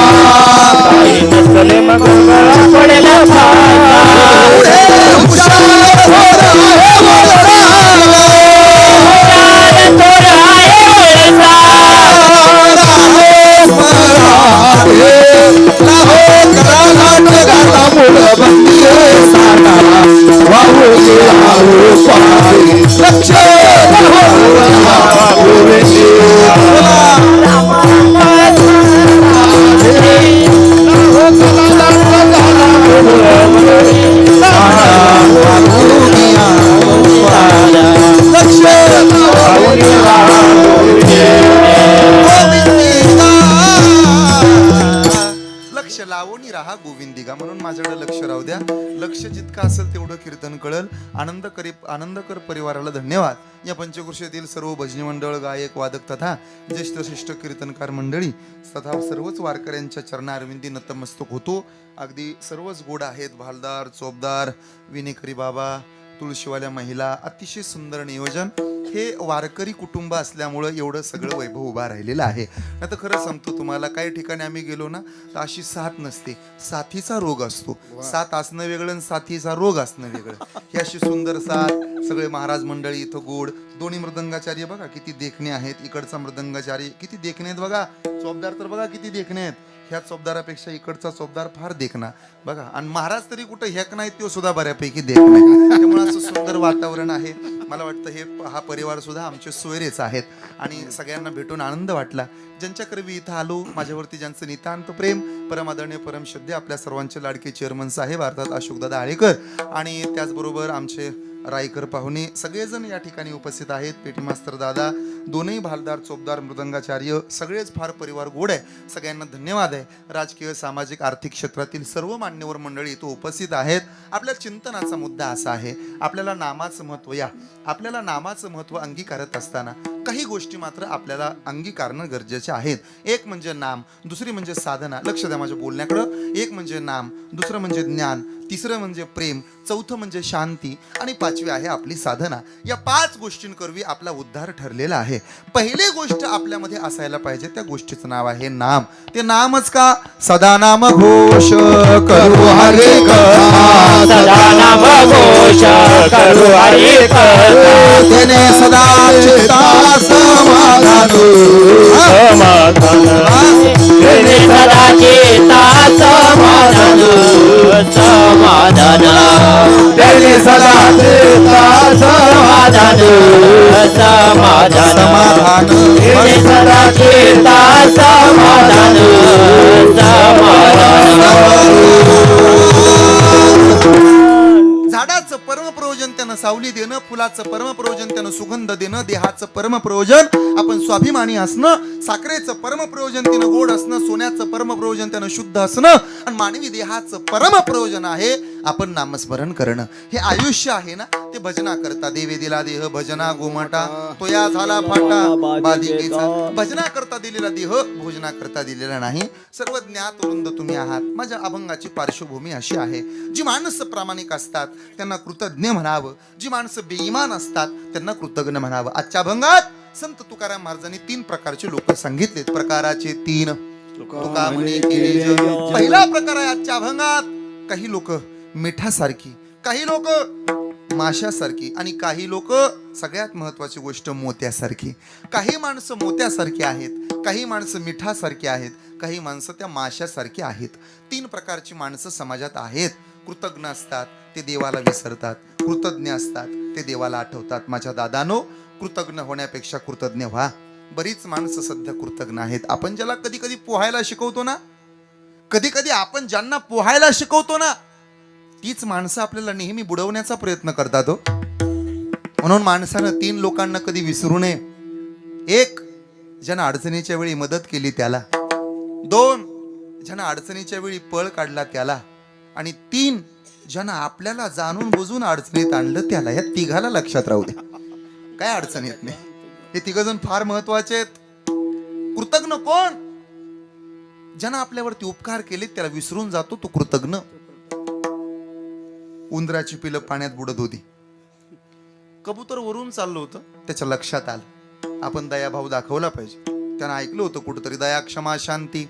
Speaker 2: काही नसले मग गळा पडेल भासा,
Speaker 1: लक्ष लावून राहा गोविंदिगा. म्हणून माझ्याकडे लक्ष राहू द्या. लक्ष जितकं असेल तेवढं कीर्तन कळल. आनंदकर परिवाराला धन्यवाद. या पंचकृषीतील सर्व भजनी मंडळ, गायक, वादक तथा ज्येष्ठ श्रेष्ठ कीर्तनकार मंडळी तथा सर्वच वारकऱ्यांच्या चरणारविंदी नतमस्तक होतो. अगदी सर्वच गोड आहेत. भालदार, चोपदार, विनेकरी बाबा, तुळशीवाल्या महिला, अतिशय सुंदर नियोजन. हे वारकरी कुटुंब असल्यामुळं एवढं सगळं वैभव उभा राहिलेलं आहे. नाही तर खरं सांगतो तुम्हाला, काही ठिकाणी आम्ही गेलो ना तर अशी साथ नसते, साथीचा रोग असतो. साथ असणं वेगळं आणि साथीचा रोग असणं वेगळं. ही अशी सुंदर साथ. सगळे महाराज मंडळी इथं गोड. दोन्ही मृदंगाचार्य बघा किती देखणे आहेत. इकडचा मृदंगाचार्य किती देखणे आहेत बघा. चोपदार तर बघा किती देखणे आहेत. ह्या चोपदारापेक्षा इकडचा चोपदार फार देखना बघा. आणि महाराज तरी कुठं हेक नाही, तो सुद्धा बऱ्यापैकी देखना. त्यामुळे असं सुंदर वातावरण आहे. मला वाटतं हा परिवार सुद्धा आमचे सोयरेच आहेत. आणि सगळ्यांना भेटून आनंद वाटला. ज्यांच्याकडे मी इथं आलो, माझ्यावरती ज्यांचं नितांत प्रेम, परमादरणीय परमश्रद्धेय आपल्या सर्वांचे लाडके चेअरमन साहेब अर्थात अशोकदादा आळेकर, आणि त्याचबरोबर आमचे रायकर पाहुणे सगळेजण या ठिकाणी उपस्थित आहेत. पेटी मास्तर दादा, दोनही भालदार चोपदार मृदंगाचार्य, सगळेच फार परिवार गोड आहे. सगळ्यांना धन्यवाद आहे. राजकीय सामाजिक आर्थिक क्षेत्रातील सर्व मान्यवर मंडळी इथं उपस्थित आहेत. आपल्या चिंतनाचा मुद्दा असा आहे, आपल्याला नामाचं महत्व आपल्याला नामाचं महत्व अंगीकारत असताना काही गोष्टी मात्र आपल्याला अंगीकारणं गरजेचे आहेत. एक म्हणजे नाम, दुसरी म्हणजे साधना. लक्ष द्या माझ्या बोलण्याकडं. एक म्हणजे नाम, दुसरं म्हणजे ज्ञान, तिसरं म्हणजे प्रेम, चौथं म्हणजे शांती आणि पाचवी आहे आपली साधना. या 5 गोष्टींकरवी आपला उद्धार ठरलेला आहे. पहिली गोष्ट आपल्यामध्ये असायला पाहिजे, त्या गोष्टीचं नाव आहे नाम. ते नामच का? सदा नाम घोष करू हरे कथा,
Speaker 2: सदा नाम घोष करू हरी कथा,
Speaker 1: तेने सदा चित्ता समाधान.
Speaker 2: समाधान तेने सदा चित्ता समाधान, समाधान तेने सदा चित्ता समाधान, समाधान
Speaker 1: समाधान
Speaker 2: तेने सदा चित्ता समाधान,
Speaker 1: झाडाचं परम प्रयोजन त्यानं सावली देणं, फुलाचं परम प्रयोजन त्यानं सुगंध देणं, देहाचं परम प्रयोजन आपण स्वाभिमानी असणं, साखरेचं परम प्रयोजन त्यानं गोड असणं, सोन्याचं परम प्रयोजन त्यानं शुद्ध असणं, आणि मानवी देहाचं परम प्रयोजन आहे आपण नामस्मरण करणं. हे आयुष्य आहे ना, ते भजना करता देवे दिला देह भजना गोमाटा, तो या झाला फाटा बाधिकेचा. भजना करता दिलेला देह भोजना करता दिलेला नाही. सर्व ज्ञात वृंद तुम्ही आहात. माझ्या अभंगाची पार्श्वभूमी अशी आहे, जी माणसं प्रामाणिक असतात त्यांना कृतज्ञ म्हणावं, जी माणसं बेईमान असतात त्यांना कृतज्ञ म्हणावं. आजच्या अभंगात संत तुकाराम महाराजांनी 3 प्रकारचे लोक सांगितलेत. प्रकाराचे 3 तुका म्हणे केले जग. पहिला प्रकार आहे आजच्या अभंगात, काही लोक मिठासारखी, काही लोक माशासारखी, आणि काही लोक सगळ्यात महत्वाची गोष्ट मोत्यासारखी. काही माणसं मोत्यासारखी आहेत, काही माणसं मिठासारखी आहेत, काही माणसं त्या माशासारखी आहेत. 3 प्रकारची माणसं समाजात आहेत. कृतज्ञ असतात ते देवाला विसरतात, कृतज्ञ असतात ते देवाला आठवतात. माझ्या दादानो, कृतज्ञ होण्यापेक्षा कृतज्ञ व्हा. बरीच माणसं सध्या कृतज्ञ आहेत. आपण ज्याला कधी कधी पोहायला शिकवतो ना, कधी कधी आपण ज्यांना पोहायला शिकवतो ना, तीच माणसं आपल्याला नेहमी बुडवण्याचा प्रयत्न करतात हो. म्हणून माणसानं 3 लोकांना कधी विसरू नये. 1, ज्यानं अडचणीच्या वेळी मदत केली त्याला. 2, ज्यानं अडचणीच्या वेळी पळ काढला त्याला. आणि 3, ज्यानं आपल्याला जाणून बुजून अडचणीत आणलं त्याला. या 3घाला लक्षात राहू द्या, काय अडचण येत नाही. हे 3 जण फार महत्वाचे आहेत. कृतज्ञ कोण? ज्यानं आपल्यावरती उपकार केले त्याला विसरून जातो तो कृतज्ञ. उंदराची पिलं पाण्यात बुडत होती. कबूतर वरून चाललं होतं, त्याच्या लक्षात आलं आपण दयाभाव दाखवला पाहिजे. त्यानं ऐकलं होतं कुठंतरी दया क्षमा शांती.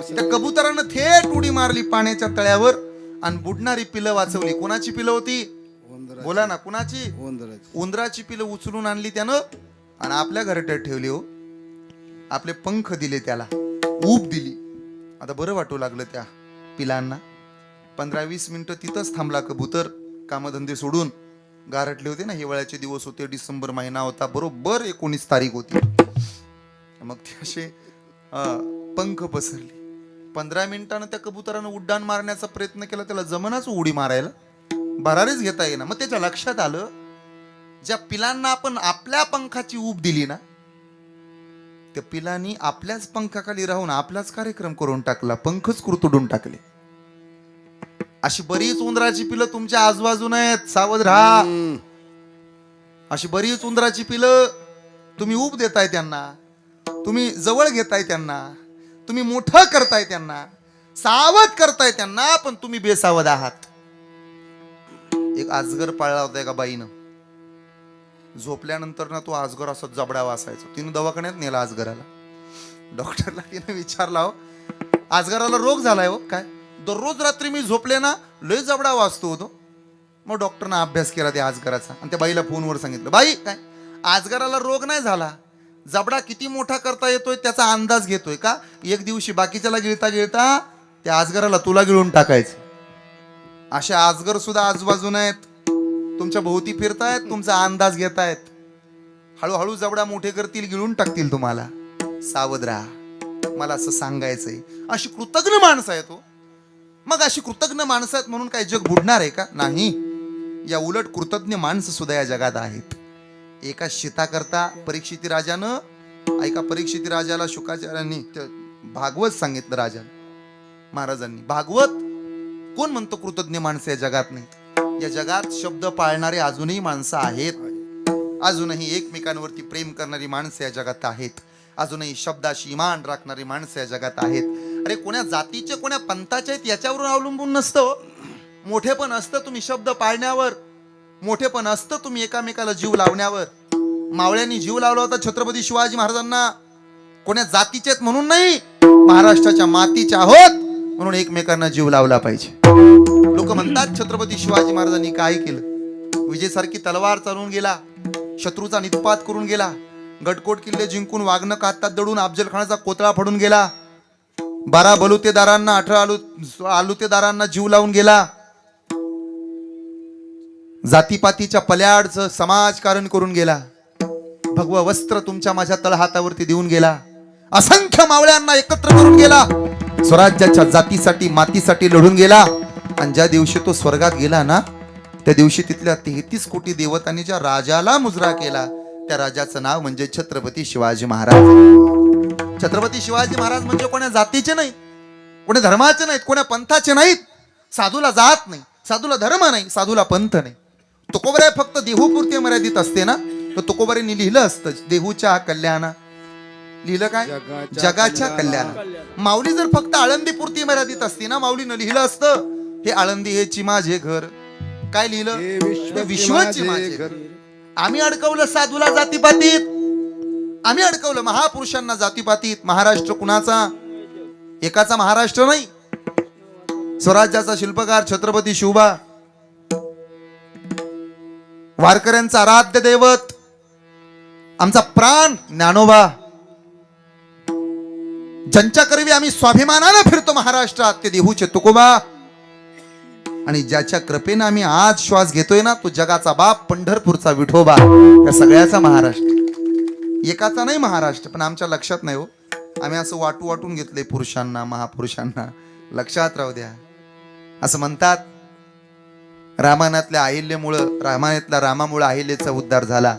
Speaker 1: त्या कबुतरानं थेट उडी मारली पाण्याच्या तळ्यावर आणि बुडणारी पिलं वाचवली. कोणाची पिलं होती? बोला ना, कुणाची? उंदराची पिलं उचलून आणली त्यानं आणि आपल्या घरात ठेवली. हो, आपले पंख दिले त्याला, ऊब दिली. आता बरं वाटू लागलं त्या पिलांना. 15-20 मिनिटं तिथंच थांबला कबूतर. कामधंदे सोडून गारटले होते ना, हिवाळ्याचे दिवस होते, डिसेंबर महिना होता, बरोबर 19 तारीख होती. मग ते असे पंख पसरले. 15 मिनिटानं त्या कबुतरानं उड्डाण मारण्याचा प्रयत्न केला, त्याला जमनाच उडी मारायला, भरारीच घेता येईना. मग त्याच्या लक्षात आलं, ज्या पिलांना आपण आपल्या पंखाची ऊब दिली ना, त्या पिलांनी आपल्याच पंखाखाली राहून आपलाच कार्यक्रम करून टाकला, पंखच कुरतडून टाकले. अशी बरीच उंदराची पिलं तुमच्या आजूबाजून आहेत, सावध राहा. अशी बरीच उंदराची पिलं तुम्ही ऊब देताय त्यांना, तुम्ही जवळ घेताय त्यांना, तुम्ही मोठं करताय त्यांना, सावध करताय त्यांना, पण तुम्ही बेसावध आहात. एक आजगर पाळला होता एका बाईनं. झोपल्यानंतर ना तो आजगर असा जबडा वासायचा. तिने दवाखान्यात नेला आजगराला. डॉक्टरला तिने विचारला, हो आजगराला रोग झालाय हो काय? दररोज रात्री मी झोपले ना लय जबडा वाचतो होतो. मग डॉक्टरनं अभ्यास केला त्या आजगराचा आणि त्या बाईला फोनवर सांगितलं, बाई काय आजगराला रोग नाही झाला, जबडा किती मोठा करता येतोय त्याचा अंदाज घेतोय का? एक दिवशी बाकीच्याला गिळता गिळता त्या आजगराला तुला गिळून टाकायचं. अशा आजगर सुद्धा आजूबाजून आहेत, तुमच्या भोवती फिरतायत, तुमचा अंदाज घेतायत. हळूहळू जबडा मोठे करतील, गिळून टाकतील तुम्हाला. सावध राहा, मला असं सांगायचंय. अशी कृतज्ञ माणसं आहेत हो. मग अशी कृतज्ञ माणसं आहेत म्हणून काय जग बुडणार आहे का? नाही. या उलट कृतज्ञ माणसं सुद्धा या जगात आहेत. एका शीताकरता परीक्षिती राजानं, ऐका, परीक्षिती राजाला शुकाचार्यांनी भागवत सांगितलं राजा महाराजांनी. भागवत कोण म्हणतो कृतज्ञ माणसं या जगात नाही. या जगात शब्द पाळणारे अजूनही माणसं आहेत. अजूनही एकमेकांवरती प्रेम करणारी माणसं या जगात आहेत. अजूनही शब्दाशी इमान राखणारी माणसं या जगात आहेत. अरे कोण्या जातीचे कोण्या पंथाचे आहेत याच्यावरून अवलंबून नसतं. मोठे पण असतं तुम्ही शब्द पाळण्यावर, मोठे पण असतं तुम्ही एकामेकाला जीव लावण्यावर. मावळ्यांनी जीव लावला होता छत्रपती शिवाजी महाराजांना. कोण्या जातीचे आहेत म्हणून नाही, महाराष्ट्राच्या मातीचे आहोत म्हणून एकमेकांना जीव लावला पाहिजे. लोक म्हणतात छत्रपती शिवाजी महाराजांनी काय केलं. विजेसारखी तलवार चालवून गेला, शत्रूचा निष्पात करून गेला, गडकोट किल्ले जिंकून वाघनं काततात दडून अफजल खानाचा कोतळा फोडून गेला, 12 बलुतेदारांना 18 आलुतेदारांना जीव लावून गेला, जातीपातीच्या पल्याडचं समाजकारण करून गेला, भगवं वस्त्र तुमच्या माझ्या तळहातावरती देऊन गेला, असंख्य मावळ्यांना एकत्र करून गेला, स्वराज्याच्या जातीसाठी मातीसाठी लढून गेला. आणि ज्या दिवशी तो स्वर्गात गेला ना, त्या दिवशी तिथल्या 33 कोटी देवतांनी ज्या राजाला मुजरा केला, त्या राजाचं नाव म्हणजे छत्रपती शिवाजी महाराज. छत्रपती शिवाजी महाराज म्हणजे कोण्या जातीचे नाहीत, कोण्या धर्माचे नाहीत, कोण्या पंथाचे नाहीत. साधूला जात नाही, साधूला धर्म नाही, साधूला पंथ नाही. तुकोबरे फक्त देहूपुरते मर्यादित असते ना, तर तुकोबरेंनी लिहिलं असतं देहूच्या कल्याणा. लिहिलं काय? जगाच्या कल्याणा. माऊली जर फक्त आळंदीपुरती मर्यादित असती ना, माऊलीनं लिहिलं असतं हे आळंदी हेची माझे घर. काय लिहिलं? हे विश्वाची माझे घर. आम्ही अडकवलं साधूला जातीपातीत, आम्ही अडकवलं महापुरुषांना जातीपातीत. महाराष्ट्र कुणाचा? एकाचा महाराष्ट्र नाही. स्वराज्याचा शिल्पकार छत्रपती शिवबा, वारकऱ्यांचा आराध्य दैवत, आमचा प्राण ज्ञानोबा, ज्यांच्या करवी आम्ही स्वाभिमानानं फिरतो महाराष्ट्रात, ते देहूचे तुकोबा. आणि ज्याच्या कृपेनं आम्ही आज श्वास घेतोय ना, तो जगाचा बाप पंढरपूरचा विठोबा. या सगळ्याचा महाराष्ट्र, एकाचा नाही महाराष्ट्र. पण आमच्या लक्षात नाही हो, आम्ही असं वाटून घेतलंय पुरुषांना, महापुरुषांना. लक्षात राहू द्या. असं म्हणतात रामायणातल्या अहिल्यामुळं, रामायणातल्या रामामुळे अहिल्याचा उद्धार झाला.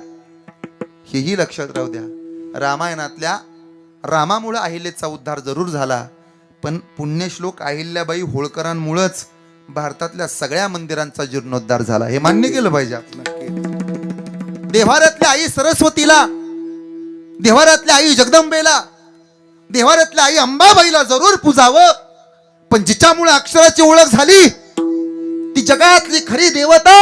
Speaker 1: हेही लक्षात राहू द्या. रामायणातल्या रामामुळे अहिल्याचा उद्धार जरूर झाला, पण पुण्यश्लोक अहिल्याबाई होळकरांमुळेच भारतातल्या सगळ्या मंदिरांचा जीर्णोद्धार झाला. हे मान्य केलं पाहिजे आपण. देव्हाऱ्यातल्या आई सरस्वतीला, देव्हाऱ्यातल्या आई जगदंबेला, देव्हाऱ्यातल्या आई अंबाबाईला जरूर पूजावं. पण जिच्यामुळे अक्षराची ओळख झाली, ती जगातली खरी देवता,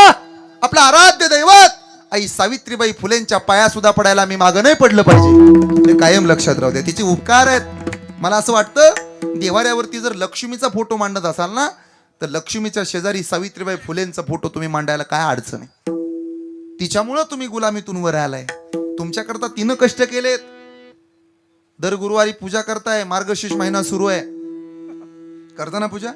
Speaker 1: आपला आराध्य दैवत आई सावित्रीबाई फुलेंच्या पाया सुद्धा पडायला मी मागं नाही पडलं पाहिजे. ते कायम लक्षात राहू द्या. तिचे उपकार आहेत. मला असं वाटतं देव्हाऱ्यावरती जर लक्ष्मीचा फोटो मांडत असाल ना, तर लक्ष्मीच्या शेजारी सावित्रीबाई फुलेंचा फोटो तुम्ही मांडायला काय अडचण आहे. तिच्यामुळं तुम्ही गुलामीतून वर आलाय. तुमच्याकरता तिनं कष्ट केलेत. दर गुरुवारी पूजा करताय, मार्गशीर्ष महिना सुरू आहे, करता ना पूजा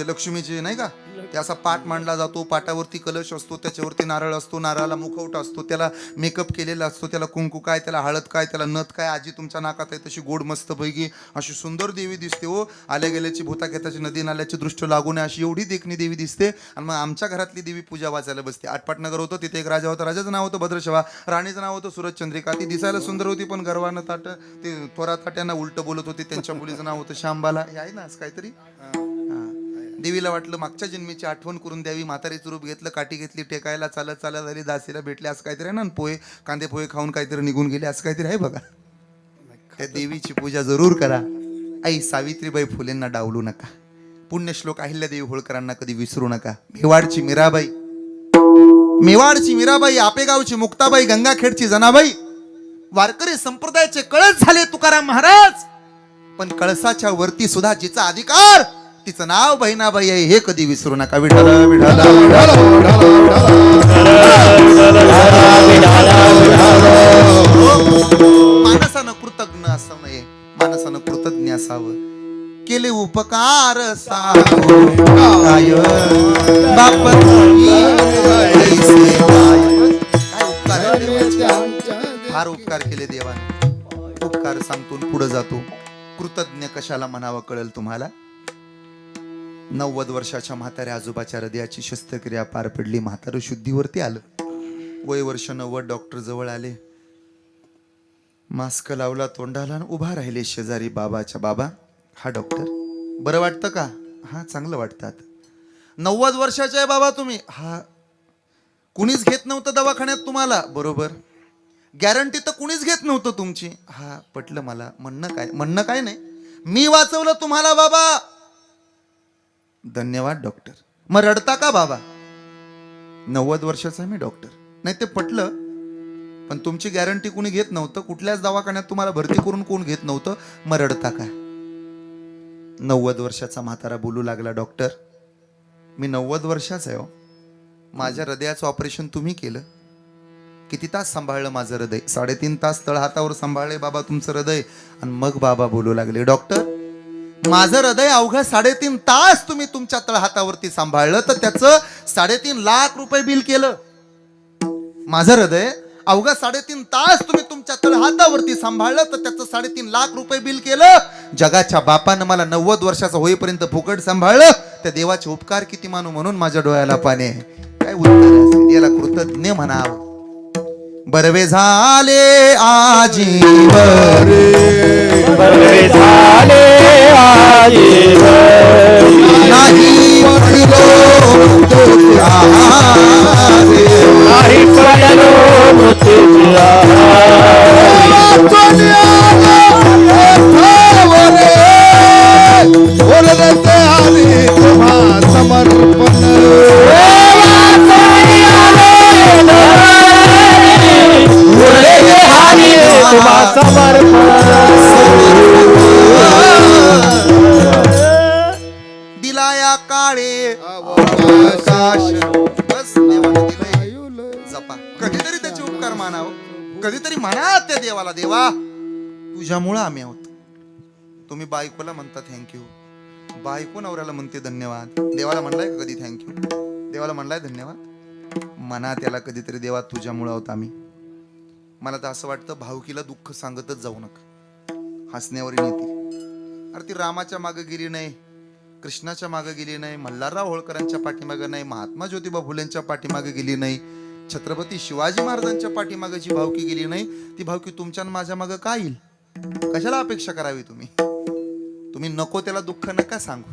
Speaker 1: लक्ष्मीची, नाही का? ते असा पाट मांडला जातो, पाटावरती कलश असतो, त्याच्यावरती नारळ असतो, नारळाला मुखवटा असतो, त्याला मेकअप केलेला असतो, त्याला कुंकू काय, त्याला हळद काय, त्याला नथ काय. आजी तुमच्या नाकात आहे तशी गोड मस्त पैकी अशी सुंदर देवी दिसते हो. आल्या गेल्याची भूता घेताची नदी नाल्याची दृष्ट लागू नये अशी एवढी देखणी देवी दिसते. आणि मग आमच्या घरातली देवी पूजा वाचायला बसते. आटपाटनगर होतं, तिथे एक राजा होता, राजाचं नाव होतं भद्रशवा, राणीचं नाव होतं सूरजचंद्रिका. ती दिसायला सुंदर होती, पण गर्वानं ताट ते थोरा ताट्यांना उलट बोलत होती. त्यांच्या मुलीचं नाव होतं शांबाला. हे आहे ना असं काहीतरी. देवीला वाटलं मागच्या जन्मीची आठवण करून द्यावी, म्हातारीचं रूप घेतलं, काठी घेतली टेकायला, चालत चालत झाली, दासीला भेटले, असं काहीतरी आहे ना. पोहे कांदे पोहे खाऊन काहीतरी निघून गेले, असं काहीतरी आहे बघा. त्या देवीची पूजा जरूर करा. आई सावित्रीबाई फुलेंना डावलू नका. पुण्यश्लोक अहिल्यादेवी होळकरांना कधी विसरू नका. मेवाडची मीराबाई, मेवाडची मीराबाई, आपेगावची मुक्ताबाई, गंगाखेडची जनाबाई, वारकरी संप्रदायाचे कळस झाले तुकाराम महाराज. पण कळसाच्या वरती सुद्धा जिचा अधिकार, तिचं नाव बहिणाबाई आहे, हे कधी विसरू नका. विठ्ठल विठ्ठल माणसानं कृतज्ञ असावं नये, माणसानं कृतज्ञ असावं. केले उपकार काय बाप फार उपकार केले देवाने. उपकार सांगतो पुढे जातो. कृतज्ञ कशाला म्हणावं कळेल तुम्हाला. 90 वर्षाच्या म्हाताऱ्या आजोबाच्या हृदयाची शस्त्रक्रिया पार पडली. म्हातारं शुद्धीवरती आलं. वय वर्ष 90. डॉक्टर जवळ आले. मास्क लावला तोंडाला आणि उभा राहिले शेजारी बाबाच्या. बाबा, हा डॉक्टर, बरं वाटतं का? हा, चांगलं वाटतं. 90 वर्षाचे आहे बाबा तुम्ही? हा. कुणीच घेत नव्हतं दवाखान्यात तुम्हाला? बरोबर. गॅरंटी तर कुणीच घेत नव्हतं तुमची? हा, पटलं मला. म्हणणं काय नाही, मी वाचवलं तुम्हाला बाबा. धन्यवाद डॉक्टर. मग रडता का बाबा? 90 वर्षाचा मी डॉक्टर. नाही ते पटलं, पण तुमची गॅरंटी कुणी घेत नव्हतं. कुठल्याच दवाखान्यात तुम्हाला भरती करून कोण घेत नव्हतं. मग रडता का? 90 वर्षाचा म्हातारा बोलू लागला, डॉक्टर, मी 90 वर्षाचा आहे हो. माझ्या हृदयाचं ऑपरेशन तुम्ही केलं. किती तास सांभाळलं माझं हृदय? 3.5 तास तळहातावर सांभाळले बाबा तुमचं हृदय. आणि मग बाबा बोलू लागले, डॉक्टर, माझं हृदय अवघं 3.5 तास तुम्ही तुमच्या तळहातावरती सांभाळलं, तर त्याचं 3.5 लाख रुपये बिल केलं. माझं हृदय अवघं 3.5 तास तुम्ही तुमच्या तळहातावरती सांभाळलं, तर त्याचं 3.5 लाख रुपये बिल केलं. जगाच्या बापानं मला 90 वर्षाचं होईपर्यंत फुकट सांभाळलं. त्या देवाचे उपकार किती मानू, म्हणून माझ्या डोळ्याला पाणी आहे. काय उत्तर असेल याला? कृतज्ञ म्हणावं. बरवे झाले आजीवर,
Speaker 2: बरे झाले आजीवन.
Speaker 1: नाही पडलो तुझ्यारे.
Speaker 2: नाही पडलो मृत्यूला.
Speaker 3: समर्पण
Speaker 1: दिलाया काळे आकाश. बस देवाने दिलंय, जपा. कधीतरी त्याचे उपकार मानावं. कधीतरी म्हणा त्या देवाला, देवा तुझ्यामुळं आम्ही आहोत. तुम्ही बायकोला म्हणता थँक्यू, बायको नवऱ्याला म्हणते धन्यवाद. देवाला म्हणलाय का कधी थँक्यू? देवाला म्हणलाय धन्यवाद? म्हणा त्याला कधीतरी, देवा तुझ्यामुळं आहोत आम्ही. मला तर असं वाटतं भावकीला दुःख सांगतच जाऊ नका. हसण्यावर नेती. अरे ती रामाच्या मागे गेली नाही, कृष्णाच्या मागे गेली नाही, मल्हारराव होळकरांच्या पाठीमागे नाही, महात्मा ज्योतिबा फुलेंच्या पाठीमागे गेली नाही, छत्रपती शिवाजी महाराजांच्या पाठीमागे जी भावकी गेली नाही, ती भावकी तुमच्या माझ्या मागे का येईल? कशाला अपेक्षा करावी तुम्ही? तुम्ही नको त्याला दुःख नका सांगू.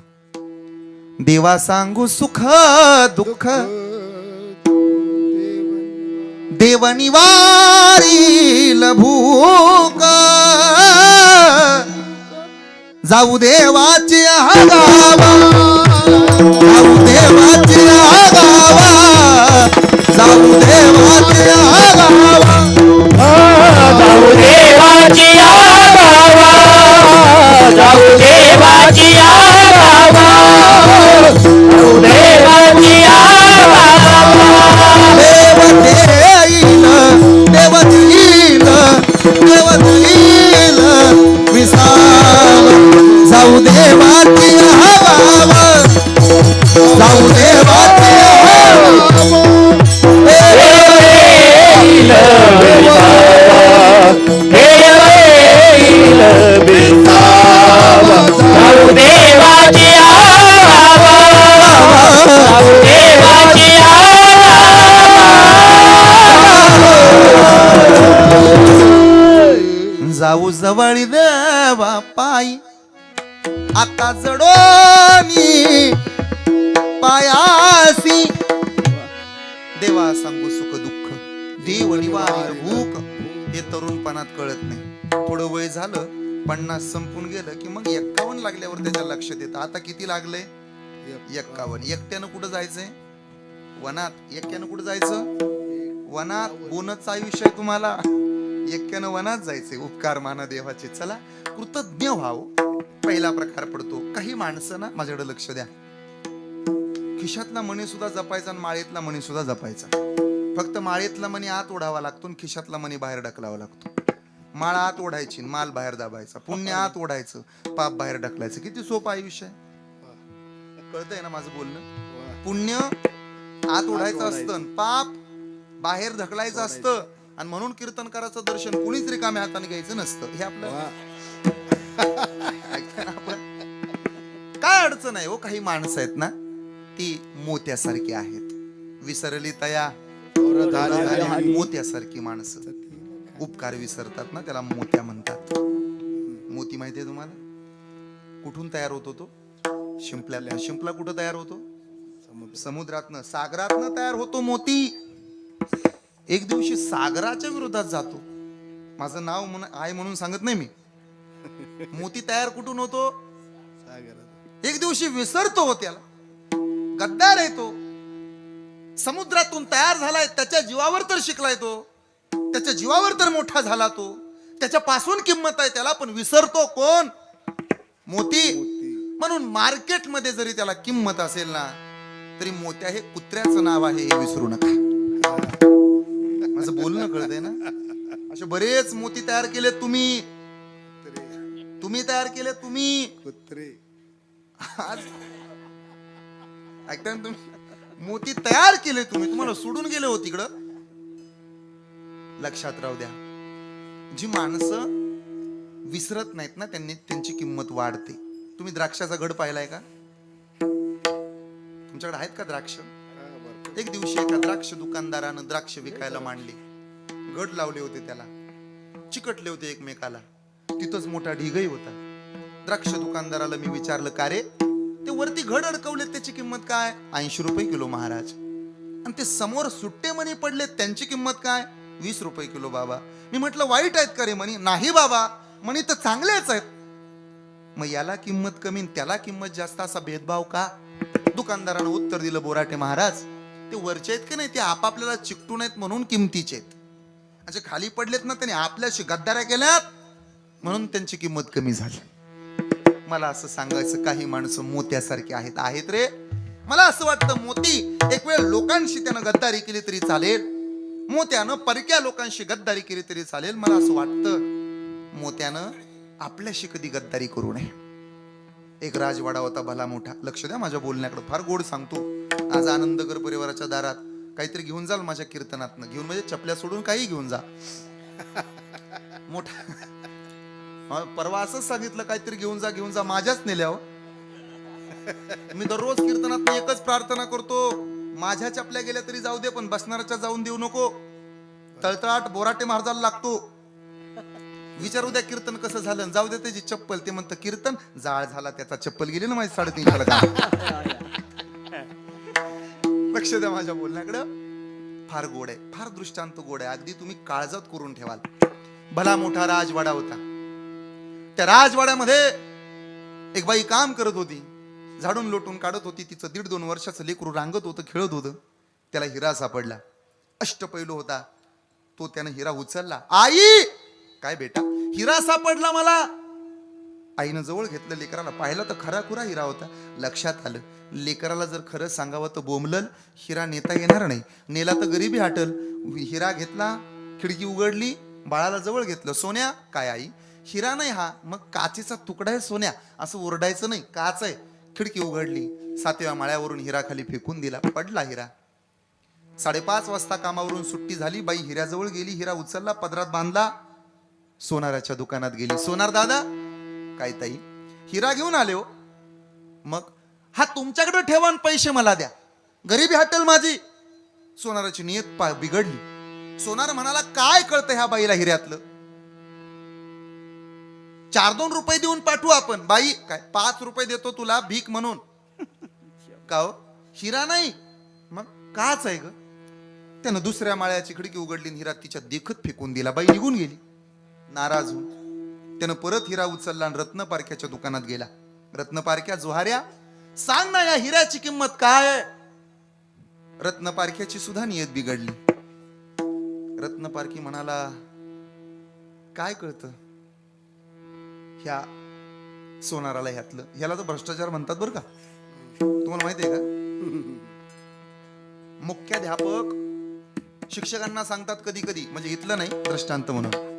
Speaker 1: देवा सांगू सुख दुःख, देव निवारील भूक. जाऊ देवाची गावा, जाऊ देवाची गावा, जाऊ देवाची गावा.
Speaker 2: जाऊ देवाची गावा, जाऊ देवाची गावा, जाऊ देवाची गावा.
Speaker 1: देव देईल, देव देईल, देव देईल विसाव. जाऊ देवाची हवा, जाऊ देवाची हवा. जाऊ जवळी देवा पायी, आता जडोनी पायासी. देवा सांगू सुख दुःख, देव निवारील भूक. हे तरुणपणात कळत नाही. थोडं वय झालं, 50 संपून गेलं की मग 51 लागल्यावर त्याच्या लक्षात येतं आता किती लागले. 51. एकट्यानं कुठं जायचंय? वनात. एकट्यानं कुठं जायचं? वनात. बोनसचं आयुष्य आहे तुम्हाला. एकट्यानं वनात जायचंय. उपकार माना देवाचे. चला कृतज्ञ व्हाव. पहिला प्रकार पडतो. काही माणसं ना, माझ्याकडे लक्ष द्या, खिशातला मणी सुद्धा जपायचा आणि माळेतला मणी सुद्धा जपायचा. फक्त माळेतला मणी आत ओढावा लागतो आणि खिशातला मणी बाहेर ढकलावा लागतो. माळ आत ओढायची, माल बाहेर दाबायचा. पुण्य आत ओढायचं, पाप बाहेर ढकलायचं. किती सोपं आयुष्य आहे. कळतंय ना माझं बोलणं? पुण्य आत ओढायचं असतं आणि पाप बाहेर ढकलायचं असतं. आणि म्हणून कीर्तनकाराचं दर्शन कुणीच रिकाम्या हाताने घ्यायचं नसतं. हे आपलं ऐकताय ना आपण? काय काय अडचण आहे हो, काही माणसं आहेत ना ती मोत्यासारखी आहेत. विसरली तया मोत्यासारखी माणसं. उपकार विसरतात ना, त्याला मोत्या म्हणतात. मोती माहितीये तुम्हाला कुठून तयार होतो? तो शिंपल्याला. शिंपला कुठं तयार होतो? समुद्रातनं, सागरातनं तयार होतो मोती. एक दिवशी सागराच्या विरोधात जातो. माझं नाव आहे म्हणून सांगत नाही मी. मोती तयार कुठून होतो? एक दिवशी विसरतो हो त्याला. गद्दार आहे तो. समुद्रातून तयार झालाय, त्याच्या जीवावर तर शिकलाय तो, त्याच्या जीवावर तर मोठा झाला तो, त्याच्यापासून किंमत आहे त्याला, पण विसरतो कोण? मोती. म्हणून मार्केटमध्ये जरी त्याला किंमत असेल ना, तरी मोत्या हे कुत्र्याचं नाव आहे हे विसरू नका. माझं बोलणं कळतंय ना. असे बरेच मोती तयार केले तुम्ही तयार केले तुम्ही. आज ऐकताय ना तुम्ही? मोती तयार केले तुम्ही, तुम्हाला सोडून गेले हो तिकडं. लक्षात राहू द्या, जी माणसं विसरत नाहीत ना, त्यांची किंमत वाढते. तुम्ही द्राक्षाचा घड पाहिलाय का? तुमच्याकडे आहेत का द्राक्ष? एक दिवशी एका द्राक्ष दुकानदारानं द्राक्ष विकायला मांडले. घड लावले होते, त्याला चिकटले होते एकमेकाला. तिथंच मोठा ढिगही होता. द्राक्ष दुकानदाराला मी विचारलं, का रे ते वरती घड अडकवले, त्याची किंमत काय? 80 रुपये किलो महाराज. आणि ते समोर सुट्टे मणी पडले, त्यांची किंमत काय? 20 रुपये किलो बाबा. मी म्हटलं वाईट आहेत का रे मणी? नाही बाबा, मणी तर चांगलेच आहेत. मग याला किंमत कमी त्याला किंमत जास्त, असा भेदभाव का? दुकानदारानं उत्तर दिलं, बोराटे महाराज, ते वरचे आहेत की नाही, ते आपापल्याला चिकटून आहेत म्हणून किमतीचे आहेत. असे खाली पडलेत ना, त्यांनी आपल्याशी गद्दाऱ्या केल्यात म्हणून त्यांची किंमत कमी झाली. मला असं सांगायचं, काही माणसं मोत्यासारखी आहेत रे. मला असं वाटतं, मोती एक वेळ लोकांशी त्यानं गद्दारी केली तरी चालेल, मोत्यानं परक्या लोकांशी गद्दारी केली तरी चालेल. मला असं वाटतं, मोत्यानं आपल्याशी कधी गद्दारी करू नये. एक राजवाडा होता भला मोठा. लक्ष द्या माझ्या बोलण्याकडे, फार गोड सांगतो. आज आनंदकर परिवाराच्या दारात काहीतरी घेऊन जाल माझ्या कीर्तनातनं. घेऊन म्हणजे चपल्या सोडून काही घेऊन जा. मोठा परवा असंच सांगितलं, काहीतरी घेऊन जा. माझ्याच नेल्यावर मी दररोज कीर्तनात एकच प्रार्थना करतो, माझ्या चपल्या गेल्या तरी जाऊ दे, पण बसणाऱ्याच्या जाऊन देऊ नको. तळतळाट बोराटे महाराजाला लागतो. विचारू द्या कीर्तन कसं झालं, जाऊ दे त्याची चप्पल. ते म्हणतं कीर्तन जाळ झाला त्याचा, चप्पल गेली ना माझी 350. लक्ष द्या माझ्या बोलण्याकडं. फार गोड आहे, फार दृष्टांत गोड आहे. अगदी तुम्ही काळजात करून ठेवाल. भला मोठा राजवाडा होता. त्या राजवाड्यामध्ये एक बाई काम करत होती, झाडून लोटून काढत होती. तिचं 1.5-2 वर्षाचं लेकरू रांगत होतं, खेळत होतं. त्याला हिरा सापडला. अष्टपैलू होता तो. त्यानं हिरा उचलला. आई, काय बेटा? हिरा सापडला मला. आईनं जवळ घेतलं, लेकराला पाहिलं तर खरा खुरा हिरा होता. लक्षात आलं, लेकराला जर खरं सांगावं तर बोंबलल, हिरा नेता येणार नाही, नेला तर गरिबी हटल. हिरा घेतला, खिडकी उघडली, बाळाला जवळ घेतलं. सोन्या? काय आई? हिरा नाही हा. मग काचेचा तुकडा आहे सोन्या, असं ओरडायचं नाही, काच आहे. खिडकी उघडली, 7व्या माळ्यावरून हिरा खाली फेकून दिला. पडला हिरा. 5:30 वाजता कामावरून सुट्टी झाली. बाई हिऱ्याजवळ गेली, हिरा उचलला, पदरात बांधला, सोनाराच्या दुकानात गेली. सोनार दादा? काय ताई? हिरा घेऊन आले हो. मग हा तुमच्याकडे ठेवा आणि पैसे मला द्या, गरिबी हटेल माझी. सोनाराची नियत बिघडली. सोनार म्हणाला, काय कळतं ह्या बाईला हिऱ्यातलं? 4-2 रुपये देऊन पाठवू आपण. बाई, काय 5 रुपये देतो तुला भीक म्हणून. का हो? हिरा नाही? मग काच आहे ग. त्यानं दुसऱ्या माळ्याची खिडकी उघडली, हिरा तिच्या देखत फेकून दिला. बाई निघून गेली नाराज होऊन. त्यानं परत हिरा उचलला आणि रत्नपारख्याच्या दुकानात गेला. रत्नपारख्या, जोहार्या, सांग ना या हिऱ्याची किंमत काय आहे? रत्नपारख्याची सुद्धा नियत बिघडली. रत्नपारखी म्हणाला, काय कळतं ह्या सोनाराला ह्यातलं? ह्याला तर भ्रष्टाचार म्हणतात बरं का, तुम्हाला माहिती आहे का? मुख्याध्यापक शिक्षकांना सांगतात कधी कधी, म्हणजे इथलं नाही, दृष्टांत म्हणून,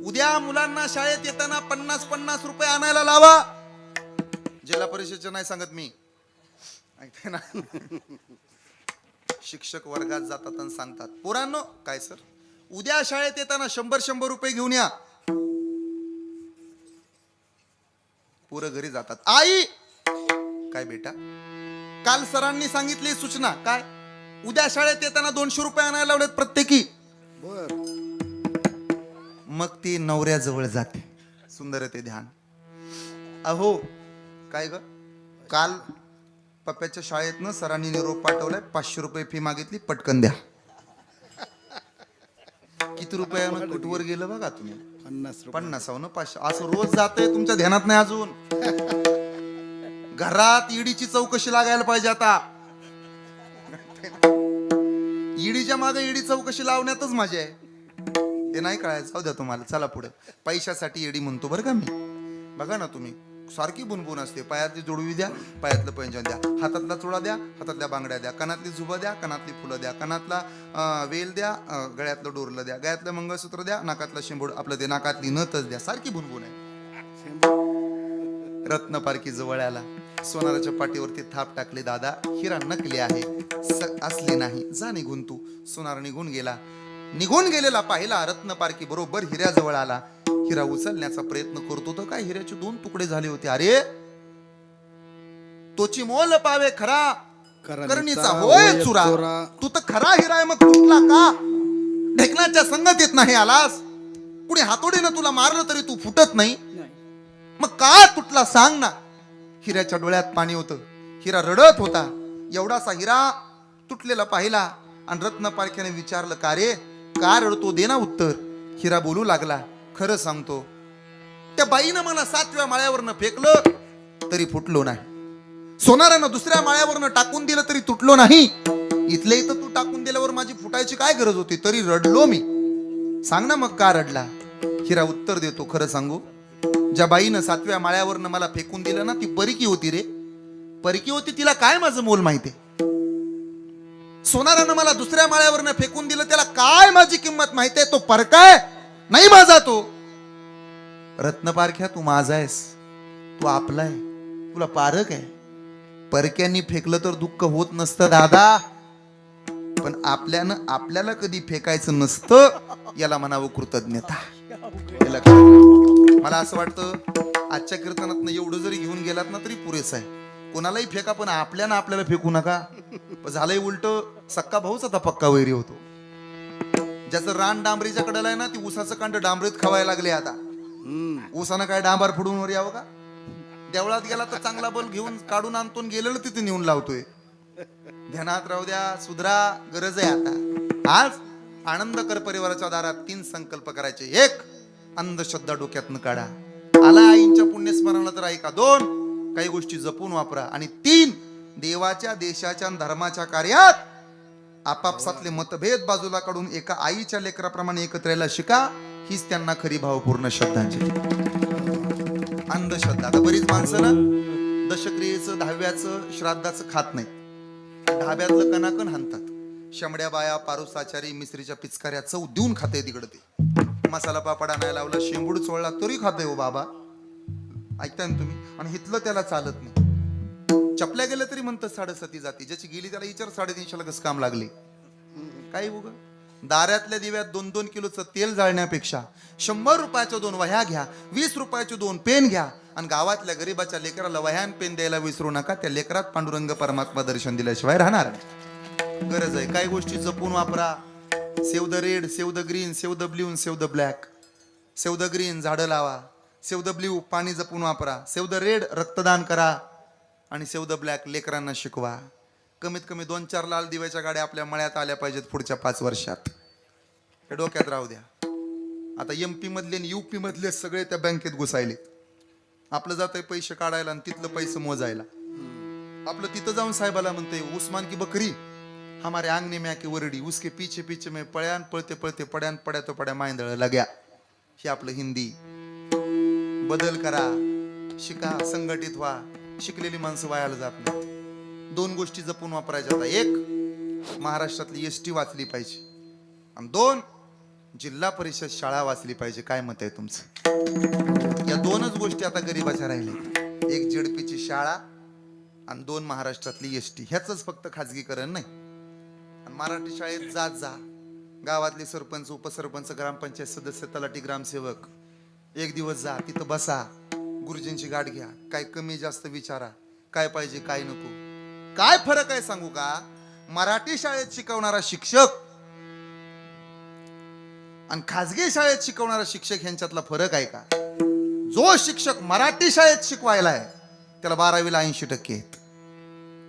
Speaker 1: उद्या मुलांना शाळेत येताना 50-50 रुपये आणायला लावा. जिल्हा परिषदेचं नाही सांगत मी, ऐकते ना. शिक्षक वर्गात जातात आणि सांगतात, पोरांनो, काय सर, उद्या शाळेत येताना 100-100 रुपये घेऊन या. पोरं घरी जातात. आई काय बेटा, काल सरांनी सांगितली सूचना काय, उद्या शाळेत येताना 200 रुपये आणायला लावलेत प्रत्येकी.
Speaker 3: बर.
Speaker 1: मग ती नवऱ्याजवळ जाते. सुंदर आहे ते ध्यान. अहो काय ग, काल पप्प्याच्या शाळेतनं सरांनी निरोप पाठवलाय, 500 रुपये फी मागितली, पटकन द्या. किती रुपयानं कुठवर गेलं बघा तुम्ही.
Speaker 3: 50 रुपये.
Speaker 1: 50 ना 500 असं रोज जाते, तुमच्या ध्यानात नाही अजून. घरात ईडीची चौकशी लागायला पाहिजे आता. ईडीच्या मागे ईडी चौकशी लावण्यातच मजा आहे. ते नाही कळायचं, जाऊ द्या तुम्हाला. चला पुढे. पैशासाठी ईडी म्हणतो बरं का मी. बघा ना तुम्ही, सारखी बुनबुन असते. पायातली जोडवी द्या, पायातलं पैंजण द्या, हातातला चुडा द्या, हातातल्या बांगड्या द्या, कानातली जुबा द्या, कानातली फुलं द्या, कानातला वेल द्या, गळ्यातलं डोरलं द्या, गळ्यातलं मंगळसूत्र द्या, नाकातला शिंबूड, आपलं ते नाकातली नथच द्या. सारखी बुनबुन आहे. रत्नपारखी जवळ आला. सोनाराच्या पाठीवरती थाप टाकले. दादा हिरा नकली आहे, असली नाही, जा निघून तू. सोनार निघून गेला. निघून गेलेला पाहिला रत्नपारखी बरोबर हिऱ्याजवळ आला. हिरा उचलण्याचा प्रयत्न करतो तर काय हिऱ्याचे 2 तुकडे झाले होते. अरे तोची मोल पावे खरा, करणीचा होय चुरा. तू तर खरा हिरा आहे, मग तुटला का? ढेकणाच्या संगतीत नाही आलास. कुणी हातोडीनं तुला मारलं तरी तू फुटत नाही, मग का तुटला सांग ना. हिऱ्याच्या डोळ्यात पाणी होतं. हिरा रडत होता. एवढासा हिरा तुटलेला पाहिला आणि रत्नपारख्याने विचारलं, का रे का रडतो, दे ना उत्तर. हिरा बोलू लागला, खरं सांगतो, त्या बाईनं मला 7व्या माळ्यावरनं फेकलं तरी फुटलो नाही. सोनारानं दुसऱ्या माळ्यावरनं टाकून दिलं तरी तुटलो नाही. इथल्या इथं तू टाकून दिल्यावर माझी फुटायची काय गरज होती, तरी रडलो मी. सांग ना मग का रडला. हिरा उत्तर देतो, खरं सांगू, ज्या बाईनं 7व्या माळ्यावरनं मला फेकून दिलं ना, ती परकी होती रे. परकी होती, तिला काय माझं मोल माहितीये. सोनारानं मला दुसऱ्या माळ्यावरनं फेकून दिलं, त्याला काय माझी किंमत माहितीये. तो परकाय नाही माझा तो. रत्नपारख्या तू माझा आहेस, तू आपला आहे, तुला पारक आहे. परक्यांनी फेकलं तर दुःख होत नसतं दादा, पण आपल्याला कधी फेकायचं नसतं, याला म्हणावं कृतज्ञता. मला असं वाटतं आजच्या कीर्तनातनं एवढं जरी घेऊन गेलात ना तरी पुरेसं आहे. कोणालाही फेका, पण आपल्याला फेकू नका. झालंय उलट, सक्का भाऊच आता पक्का वैरी होतो. ज्याचं रान डांबरीच्या कडेला आहे ना, ती ऊसाचं कांड डांबरीत खवायला लागले आता. ऊसानं काय डांबार फुडून वर यावं का. देवळात गेला तर चांगला बल घेऊन काढून आणतो, गेलेलं तिथे नेऊन लावतोय. ध्यानात राहू द्या, सुधरा, गरज आहे आता. आज आनंद कर परिवाराच्या दारात 3 संकल्प करायचे. 1 अंधश्रद्धा डोक्यातनं काढा. आला आईंच्या पुण्यस्मरणाला तर ऐका. 2 काही गोष्टी जपून वापरा. आणि 3 देवाच्या, देशाच्या, धर्माच्या कार्यात आपापसातले मतभेद बाजूला काढून एका आईच्या लेकराप्रमाणे एकत्र यायला शिका. हीच त्यांना खरी भावपूर्ण श्रद्धांजली. अंधश्रद्धा, आता बरीच माणसं ना दशक्रियेचं, 10व्याचं, श्राद्धाचं खात नाही. ढाब्यातलं कणाकण हाणतात. शमड्या बाया, पारुसाचारी, मिसरीच्या पिचकाऱ्या चव देऊन खाते तिकडे. ते मसाला पापड आणायला लावला, शेंबूड चोळला तरी खाते हो बाबा. ऐकताय ना तुम्ही. आणि हिथलं त्याला चालत नाही. चपल्या गेल्या तरी म्हणतात 7.5 जाती. ज्याची गेली त्याला विचार 350ला कसं काम लागले. काही उग दाऱ्यातल्या दिव्यात 2-2 किलोचं तेल जाळण्यापेक्षा 100 रुपयाच्या 2 वह्या घ्या, 20 रुपयाचे 2 पेन घ्या, आणि गावातल्या गरीबाच्या लेकराला वह्यान पेन द्यायला विसरू नका. त्या लेकरात पांडुरंग परमात्मा दर्शन दिल्याशिवाय राहणार. गरज आहे काही गोष्टी जपून वापरा. Save the red, save the green, save the blue, save the black. Save the green झाडं लावा, सेव्ह द ब्ल्यू पाणी जपून वापरा, सेव्ह द रेड रक्तदान करा, आणि सेव्ह द ब्लॅक लेकरांना शिकवा. कमीत कमी 2-4 लाल दिव्याच्या गाड्या आपल्या मळ्यात आल्या पाहिजेत पुढच्या 5 वर्षात. हे डोक्यात राहू द्या. आता MP मधले आणि UP मधले सगळे त्या बँकेत घुसायले. आपलं जातंय पैसे काढायला आणि तिथलं पैसे मोजायला. आपलं तिथं जाऊन साहेबाला म्हणतंय, उस्मान की बकरी हमारे आंगने में आके वरडी, उसके पीछे पीछे में पळ्यान पळते पळते पड्यान पड्या तो पड्या मांदळ लाग्या. हे आपलं हिंदी. बदल करा, शिका, संघटित व्हा. शिकलेली माणसं वायाला जात नाही. 2 गोष्टी जपून वापरायच्या. 1 महाराष्ट्रातली ST वाचली पाहिजे, आणि 2 जिल्हा परिषद शाळा वाचली पाहिजे. काय मत आहे तुमचं. या 2च गोष्टी आता गरीबाच्या राहिल्या. 1 JDPची शाळा आणि 2 महाराष्ट्रातली ST. ह्याच फक्त खाजगीकरण नाही. आणि मराठी शाळेत जात जा. गावातले सरपंच, उपसरपंच, ग्रामपंचायत सदस्य, तलाठी, ग्रामसेवक 1 दिवस जा, तिथं बसा, गुरुजींची गाठ घ्या, काय कमी जास्त विचारा, काय पाहिजे काय नको. काय फरक आहे सांगू का? मराठी शाळेत शिकवणारा शिक्षक आणि खाजगी शाळेत शिकवणारा शिक्षक यांच्यातला फरक आहे का? जो शिक्षक मराठी शाळेत शिकवायला आहे त्याला 12वीला 80% आहेत.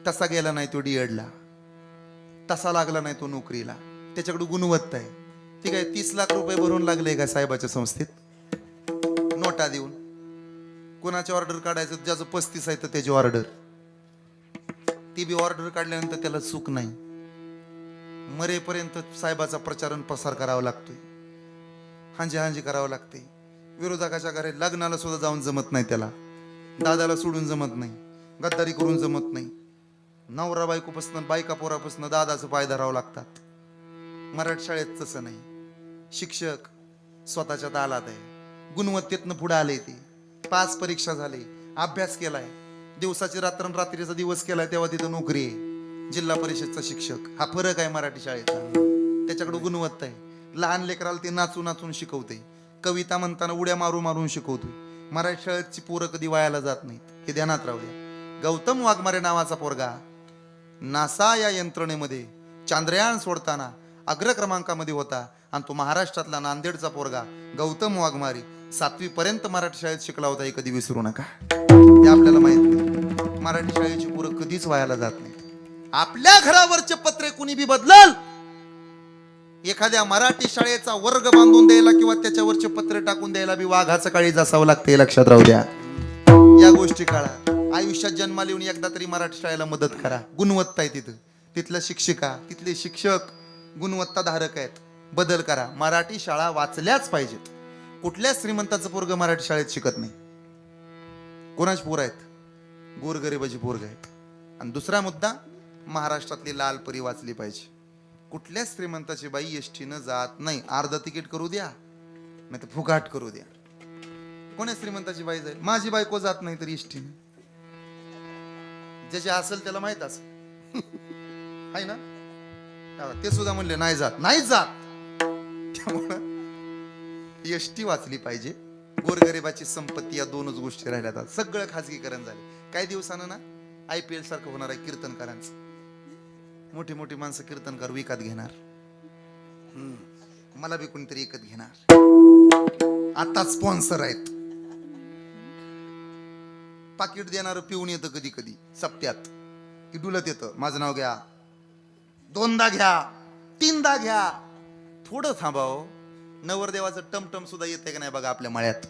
Speaker 1: तसा गेला नाही तो डीएडला, तसा लागला नाही तो नोकरीला, त्याच्याकडे गुणवत्ता आहे. ठीक आहे, 30 लाख रुपये भरून लागले का साहेबाच्या संस्थेत नोटा देऊन? कोणाची ऑर्डर काढायचं? ज्याचं 35 आहे तर त्याची ऑर्डर, ती बी ऑर्डर काढल्यानंतर त्याला चूक नाही. मरेपर्यंत साहेबाचा प्रचार आणि प्रसार करावा लागतोय, हांजी हांजी करावं लागते. विरोधकाच्या घरी लग्नाला सुद्धा जाऊन जमत नाही त्याला, दादाला सोडून जमत नाही, गद्दारी करून जमत नाही. नवरा बायकोपासून, बायका पोरापासून दादाचं पाय धरावं लागतात. मराठी शाळेत तसं नाही. शिक्षक स्वतःच्या तालात आहे, गुणवत्तेतनं पुढे आले. ते 5 परीक्षा झाले, अभ्यास केलाय, दिवसाची रात्र रात्रीचा दिवस केलाय, तेव्हा तिथं नोकरी आहे. जिल्हा परिषदचा शिक्षक, हा फरक आहे मराठी शाळेचा. त्याच्याकडे गुणवत्ता आहे. लहान लेकराला ते नाचून नाचून शिकवते, कविता म्हणताना उड्या मारून मारून शिकवतोय. मराठी शाळेची पोरं कधी वायाला जात नाहीत, हे ध्यानात राहू द्या. गौतम वाघमारे नावाचा पोरगा नासा या यंत्रणेमध्ये चांद्रयान सोडताना अग्र क्रमांकामध्ये होता, आणि तो महाराष्ट्रातला नांदेडचा पोरगा गौतम वाघमारे 7वी पर्यंत मराठी शाळेत शिकला होता. हे कधी विसरू नका, ते आपल्याला माहित नाही. मराठी शाळेची पोरं कधीच वायाला जात नाही. आपल्या घरावरचे पत्रे कुणी बी बदलल, एखाद्या मराठी शाळेचा वर्ग बांधून द्यायला किंवा त्याच्यावरचे पत्रे टाकून द्यायला बी वाघाचं काळी जासावं लागतं, हे लक्षात राहू द्या. या गोष्टी काळा. आयुष्यात जन्माला येऊन एकदा तरी मराठी शाळेला मदत करा. गुणवत्ता आहे तिथं, तिथल्या शिक्षिका, तिथले शिक्षक गुणवत्ताधारक आहेत. बदल करा. मराठी शाळा वाचल्याच पाहिजेत. कुठल्या श्रीमंताचं पोरग मराठी शाळेत शिकत नाही. कोणाची पोरं आहेत? गोरगरिबाची पोरग आहेत. आणि दुसरा मुद्दा, महाराष्ट्रातली लाल परी वाचली पाहिजे. कुठल्या श्रीमंताची बाई एसटीनं जात नाही. अर्ध तिकीट करू द्या, नाही तर फुगाट करू द्या. कोण्या श्रीमंताची बाई जाईल? माझी बायको जात नाही तर एसटीनं. ज्याचे असेल त्याला माहित असेल, आहे ना? ते सुद्धा म्हणले नाही जात, नाही जात. त्यामुळं एसटी वाचली पाहिजे. गोरगरिबाची संपत्ती, या दोनच गोष्टी राहिल्या. सगळं खाजगीकरण झाले. काही दिवसानं ना IPL सारखं होणार आहे कीर्तनकारांचं. मोठी मोठी माणसं कीर्तनकार विकत घेणार. मला बी कोणीतरी विकत घेणार. आता स्पॉन्सर आहेत. पाकिट देणार पिऊन येतं कधी कधी सप्त्यात, की डुलत येतं, माझं नाव घ्या, 2दा घ्या, 3दा घ्या. थोडं थांबाव. नवरदेवाचं टमटम सुद्धा येते का नाही बघा आपल्या मळ्यात.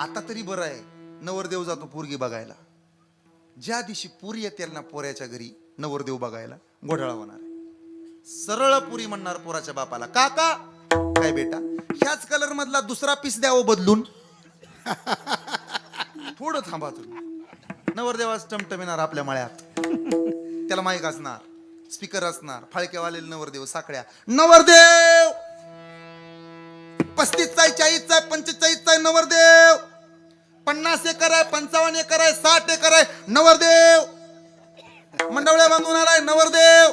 Speaker 1: आता तरी बरं आहे, नवरदेव जातो पोरगी बघायला. ज्या दिवशी पुरी येते ना पोऱ्याच्या घरी नवरदेव बघायला, घोटाळा होणार आहे. सरळ पुरी म्हणणार पोराच्या बापाला, काका काय बेटा, ह्याच कलर मधला दुसरा पीस द्यावं बदलून. थोडं थांबा तुम्ही. नवरदेवाच टमटम येणार आपल्या मळ्यात. त्याला माईक असणार, स्पीकर असणार, फाळक्यावाले नवरदेव, साखळ्या. नवरदेव 35चा आहे, 40चा आहे, 45चा आहे नवरदेव. 50 एकर आहे, 55 एकर आहे, 60 एकर आहे नवरदेव. मंडवळ्या बांधून आलाय नवरदेव.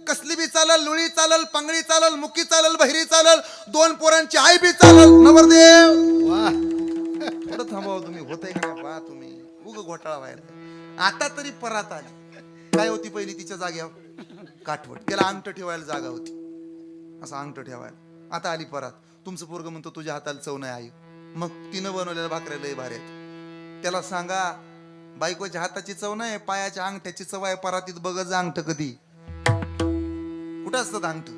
Speaker 1: कसली बी चालल, लुळी चालल, पांगडी चालल, मुकी चालल, बहिरी चालल, 2 पोरांची आई बी चालल नवरदेव. थोडं थांबावं तुम्ही. होतंय का पहा तुम्ही. उग घोटाळा व्हायला. आता तरी परात आली. काय होती पहिली तिच्या जाग्यावर? काठवट. त्याला अंगठ ठेवायला जागा होती, असं अंगठ ठेवायला. आता आली परात. तुमचं पोरग म्हणतो तुझ्या हाताला चव नाही आई. मग तिनं बनवलेल्या भाकऱ्या लय भारी आहेत. त्याला सांगा बायकोच्या हाताची चव नाही, पायाच्या अंगठ्याची चव आहे. परातीत बघत जा अंगठ कधी. कुठं असतात अंगठ?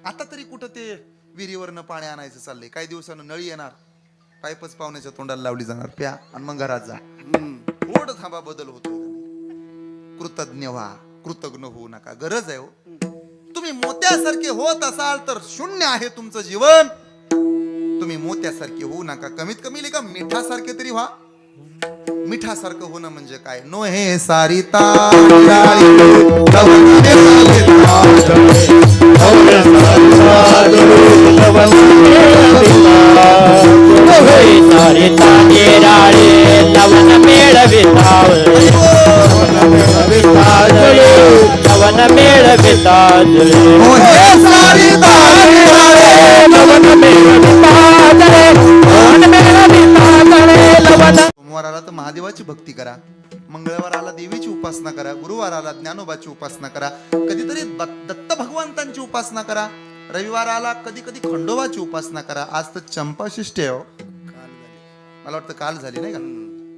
Speaker 1: आता तरी कुठं ते विहिरीवरनं पाणी आणायचं चाललंय. काही दिवसानं नळी येणार, पाईपच पाहुण्याच्या तोंडाला लावली जाणार, प्या आणि मग घरात जा. थोडं थांबा, बदल होतोय. कृतज्ञ व्हा, कृतज्ञ होऊ नका. गरज आहे हो. तुम्ही मोत्यासारखे होत असाल तर शून्य आहे तुमचं जीवन. तुम्ही मोत्यासारखे होऊ नका. कमीत कमी लेखा मिठासारखे तरी व्हा. मिठासारखं होणं म्हणजे काय? नो हे सारिता
Speaker 2: मेळविता
Speaker 1: उपासना करा, गुरुवाराला ज्ञानोबाची उपासना करा, कधीतरी दत्त भगवंतांची उपासना करा, रविवाराला कधी कधी खंडोबाची उपासना करा. आज तर चंपाषष्ठी आहे हो. मला वाटतं काल झाली नाही का?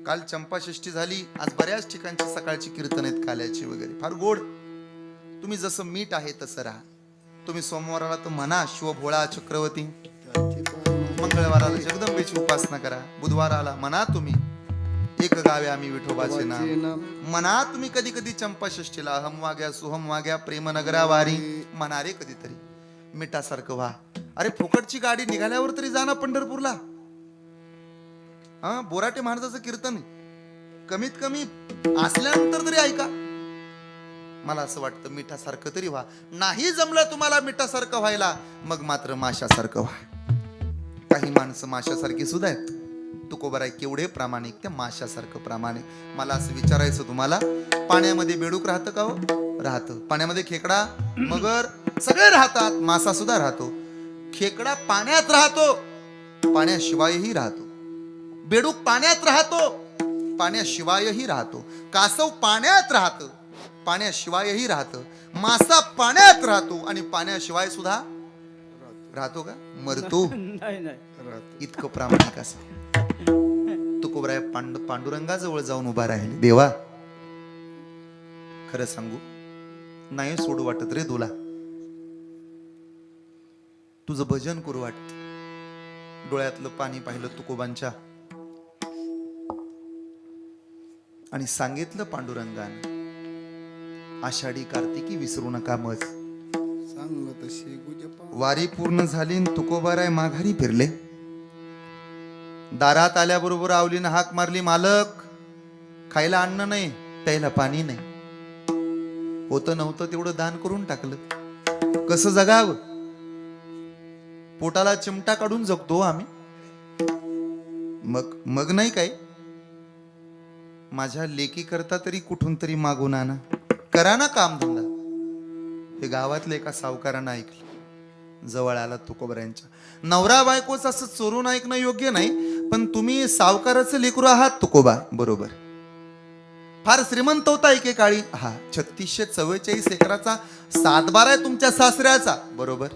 Speaker 1: काल चंपाषष्ठी झाली. आज बऱ्याच ठिकाणची सकाळची कीर्तन आहेत काल्याची वगैरे, फार गोड. तुम्ही जसं मीठ आहे तसं राहा. तुम्ही सोमवाराला तर म्हणा शिवभोळा चक्रवर्ती, मंगळवाराला जगदंबेची उपासना करा, बुधवाराला म्हणा तुम्ही एक गावे आम्ही विठोबाचे नाम म्हणा. तुम्ही कधी कधी चंपाषष्ठीला अहम वाग्या सुहम वाग्या प्रेमनगरा वारी म्हणा रे कधीतरी. मिठासारखं व्हा. अरे फुकटची गाडी निघाल्यावर तरी जा ना पंढरपूरला. हा, बोराटे महाराजाचं कीर्तन कमीत कमी असल्यानंतर तरी ऐका. मला असं वाटतं मिठासारखं तरी व्हा. नाही जमलं तुम्हाला मिठासारखं व्हायला, मग मात्र माशासारखं व्हा. काही माणसं माशासारखी सुद्धा आहेत. तुकोबाराय केवढे प्रामाणिक, त्या माशासारखं प्रामाणिक. मला असं विचारायचं तुम्हाला, पाण्यामध्ये बेडूक राहतं का हो? राहतं. पाण्यामध्ये खेकडा मगर सगळे राहतात, मासा सुद्धा राहतो. खेकडा पाण्यात राहतो, पाण्याशिवायही राहतो. बेडूक पाण्यात राहतो, पाण्याशिवायही राहतो. कासव पाण्यात राहतं, पाण्याशिवायही राहतं. मासा पाण्यात राहतो आणि पाण्याशिवाय सुद्धा राहतो का? मरतो. इतकं प्रामाणिक असं तुकोबराय पांडुरंगाजवळ जाऊन उभा राहिले. देवा खरं सांगू, नाही सोडू वाटत रे तुला. तुझं भजन करू वाटत. डोळ्यातलं पाणी पाहिलं तुकोबांच्या आणि सांगितलं पांडुरंगानं, आषाढी कार्तिकी विसरू नका मज. वारी पूर्ण झाली, तुकोबाराय माघारी फिरले. दारात आल्याबरोबर आवलीनं हाक मारली, मालक खायला अन्न नाही, प्यायला पाणी नाही. होतं नव्हतं तेवढं दान करून टाकलं. कसं जगावं? पोटाला चिमटा काढून जगतो आम्ही. मग नाही काय, माझ्या लेकी करता तरी कुठून तरी मागून आणा, करा ना काम धंदा. हे गावातल्या एका सावकारानं ऐकलं. जवळ आला तुकोबरायांच्या. नवरा बायकोच असं चोरून ऐकणं योग्य नाही, पण तुम्ही सावकाराचं लेकरू आहात तुकोबा, बरोबर. फार श्रीमंत होता एकेकाळी. हा, 3644 एकराचा सातबारा आहे तुमच्या सासऱ्याचा, बरोबर.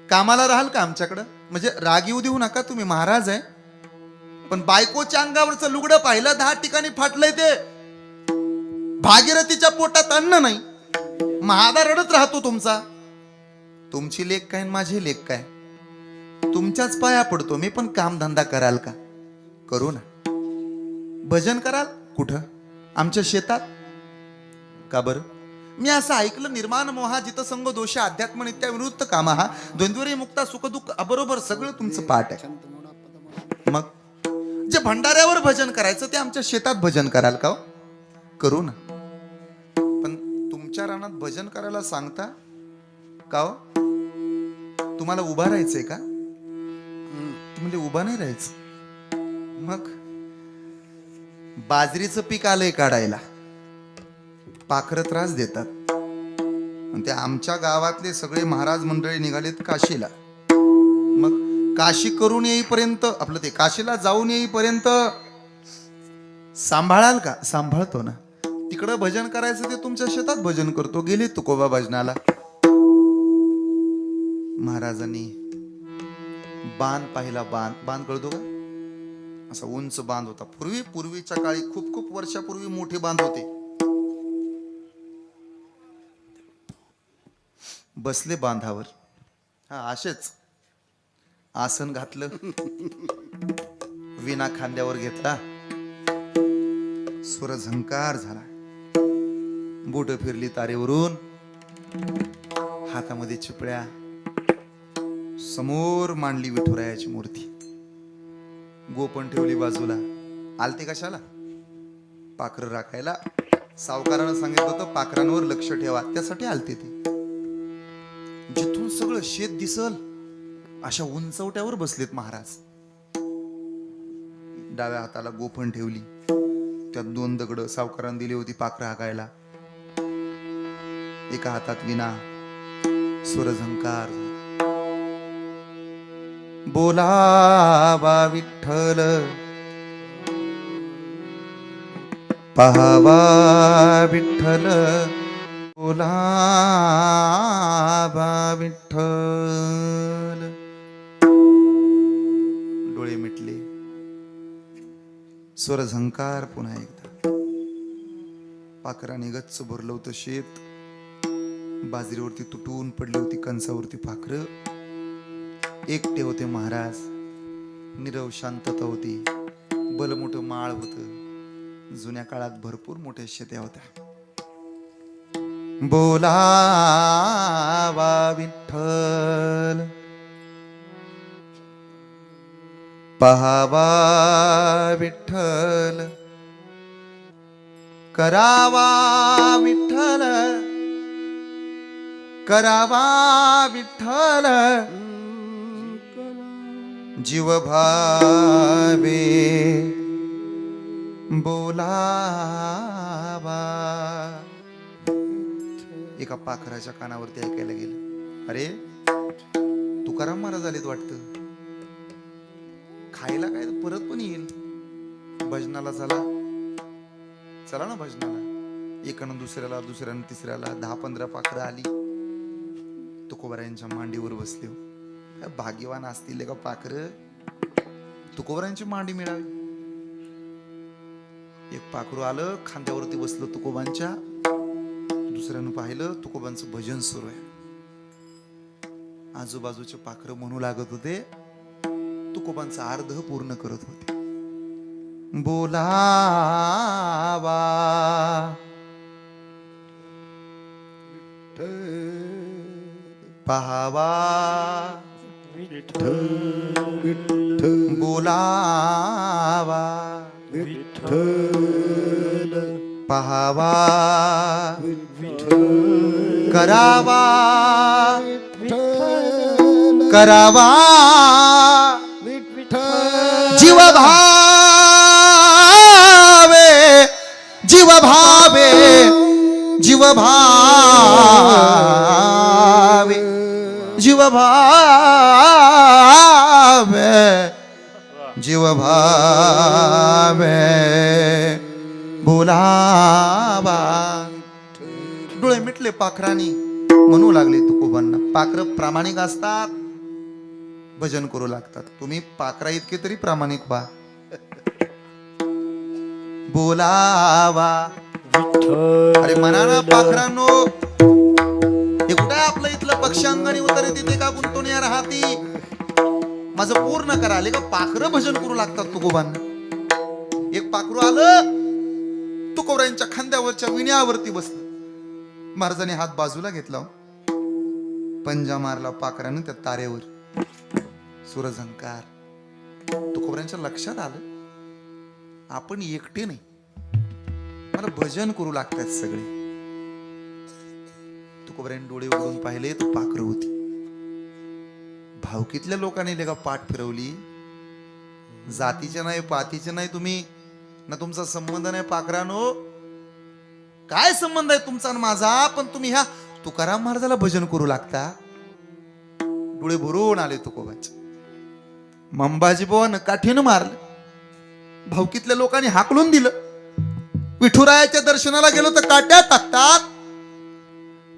Speaker 1: कामाला राहाल का आमच्याकडं? म्हणजे राग येऊ देऊ नका, तुम्ही महाराज आहे, पण बायकोच्या अंगावरचं लुगडं पाहिलं 10 ठिकाणी फाटलंय ते. भागीरथीच्या पोटात अन्न नाही, महादा रडत राहतो तुमचा. तुमची लेक काय माझी लेक काय? तुमच्याच पाया पडतो मी, पण कामधंदा कराल का? करू ना. भजन कराल कुठं? आमच्या शेतात का बरं? मी असं ऐकलं, निर्माण मोहा जित संग दोष अध्यात्म नित्या विरुद्ध कामा हा द्वंद्वरी मुक्ता सुख दुःख बरोबर सगळं तुमचं पाठ आहे. मग जे भंडाऱ्यावर भजन करायचं ते आमच्या शेतात भजन कराल का? करू ना. पण तुमच्या रानात भजन करायला सांगता का हो? तुम्हाला उभा राहायचंय का? म्हणजे उभा नाही राहायचं. मग बाजरीचं पीक आलंय काढायला, पाखरं त्रास देतात. आणि ते आमच्या गावातले सगळे महाराज मंडळी निघालेत काशीला. मग काशी करून येईपर्यंत, आपलं ते काशीला जाऊन येईपर्यंत सांभाळाल का? सांभाळतो ना. तिकडं भजन करायचं ते तुमच्या शेतात भजन करतो. गेले तुकोबा भजनाला. महाराजांनी बांध पाहिला. बांध कळतो का? असा उंच बांध होता. पूर्वीच्या काळी खूप वर्षापूर्वी मोठे बांध होते. बसले बांधावर. हा, असेच आसन घातलं, विना खांद्यावर घेतला, स्वर झंकार झाला, बोट फिरली तारेवरून, हातामध्ये चिपळ्या, समोर मांडली विठुरायाची मूर्ती, गोपण ठेवली बाजूला. आलते कशाला? पाखरं राखायला. सावकारानं सांगितलं होतं पाखरांवर लक्ष ठेवा, त्यासाठी आलते ते. जिथून सगळं शेत दिसल अशा उंचवट्यावर बसलेत महाराज. डाव्या हाताला गोफण ठेवली, त्यात 2 दगड सावकारानं दिली होती पाखरं हाकायला. एका हातात विना, स्वरझंकार. बोलावा विठ्ठल पहावा विठ्ठल बोलावा विठ्ठल. डोळे मिटले, स्वर झंकार पुन्हा एकदा. पाखराने गच्च भरलं होतं शेत, बाजरीवरती तुटून पडली होती कणसावरती पाखरं. एकटे होते महाराज, नीरव शांतता होती. बलमोठं माळ होतं. जुन्या काळात भरपूर मोठ्या शेत्या होत्या. बोलावा विठ्ठल पहावा विठ्ठल करावा विठ्ठल करावा विठ्ठल जीव भावे बोलावा. एका पाखराच्या कानावरती ऐकायला गेलं, अरे तुकाराम महाराज आलेत वाटतं. खायला काय परत पण येईल. भजनाला चला चला ना भजनाला. एकानं दुसऱ्याला, दुसऱ्यानं तिसऱ्याला 10-15 पाखरं आली. तुकोबारायांच्या मांडीवर बसले. भाग्यवान असतील का पाखरं, तुकोबारायांची मांडी मिळावी. एक पाखरू आलं, खांद्यावरती बसलं तुकोबांच्या. दुसऱ्यानं पाहिलं, तुकोबांचं भजन सुरू आहे. आजूबाजूचे पाखरं म्हणू लागत होते, तुकोबांचा अर्ध पूर्ण करत होते. बोलावा पहावा बोलावा पहावा करावा करावा जीव भावे जीव भावे जीव भावे जीव भावे जीव भावे बोलावा. डोळे मिटले पाखरांनी, म्हणू लागले तुकोबांना, पाखरं प्रामाणिक असतात, भजन करू लागतात. तुम्ही पाखरा इतके तरी प्रामाणिक व्हा. बोलावा अरे म्हणा ना पाखरांनो, हे कुठे आपलं इथलं पक्षांगणी उतरे तिथे का गुंतून या राहती. माझं पूर्ण करा. आले का पाखरं भजन करू लागतात तुकोबांना. एक पाखरू आलं, तुकोबारायांच्या खांद्यावरच्या विण्यावरती बसलं. महाराजांनी हात बाजूला घेतला, पंजा मारला पाखरानं त्या तारेवर. सुरझंकार. तुकोबारायांच्या लक्षात आलं, आपण एकटे नाही, मला भजन करू लागतात सगळे. तुकोबारायांनी डोळे उघडून पाहिले तर पाखरं होती. भावकीतल्या लोकांनी लेगा पाठ फिरवली. जातीचे नाही, पातीचे नाही, तुम्ही ना तुमचा संबंध नाही पाखरानो. काय संबंध आहे तुमचा आणि माझा, पण तुम्ही ह्या तुकाराम महाराजाला भजन करू लागता. डोळे भरून आले तुकोबाचे. मंबाजी बोन काठीनं मारलं. भावकीतल्या लोकांनी हाकलून दिलं. विठुरायाच्या दर्शनाला गेलो तर काट्या टाकतात.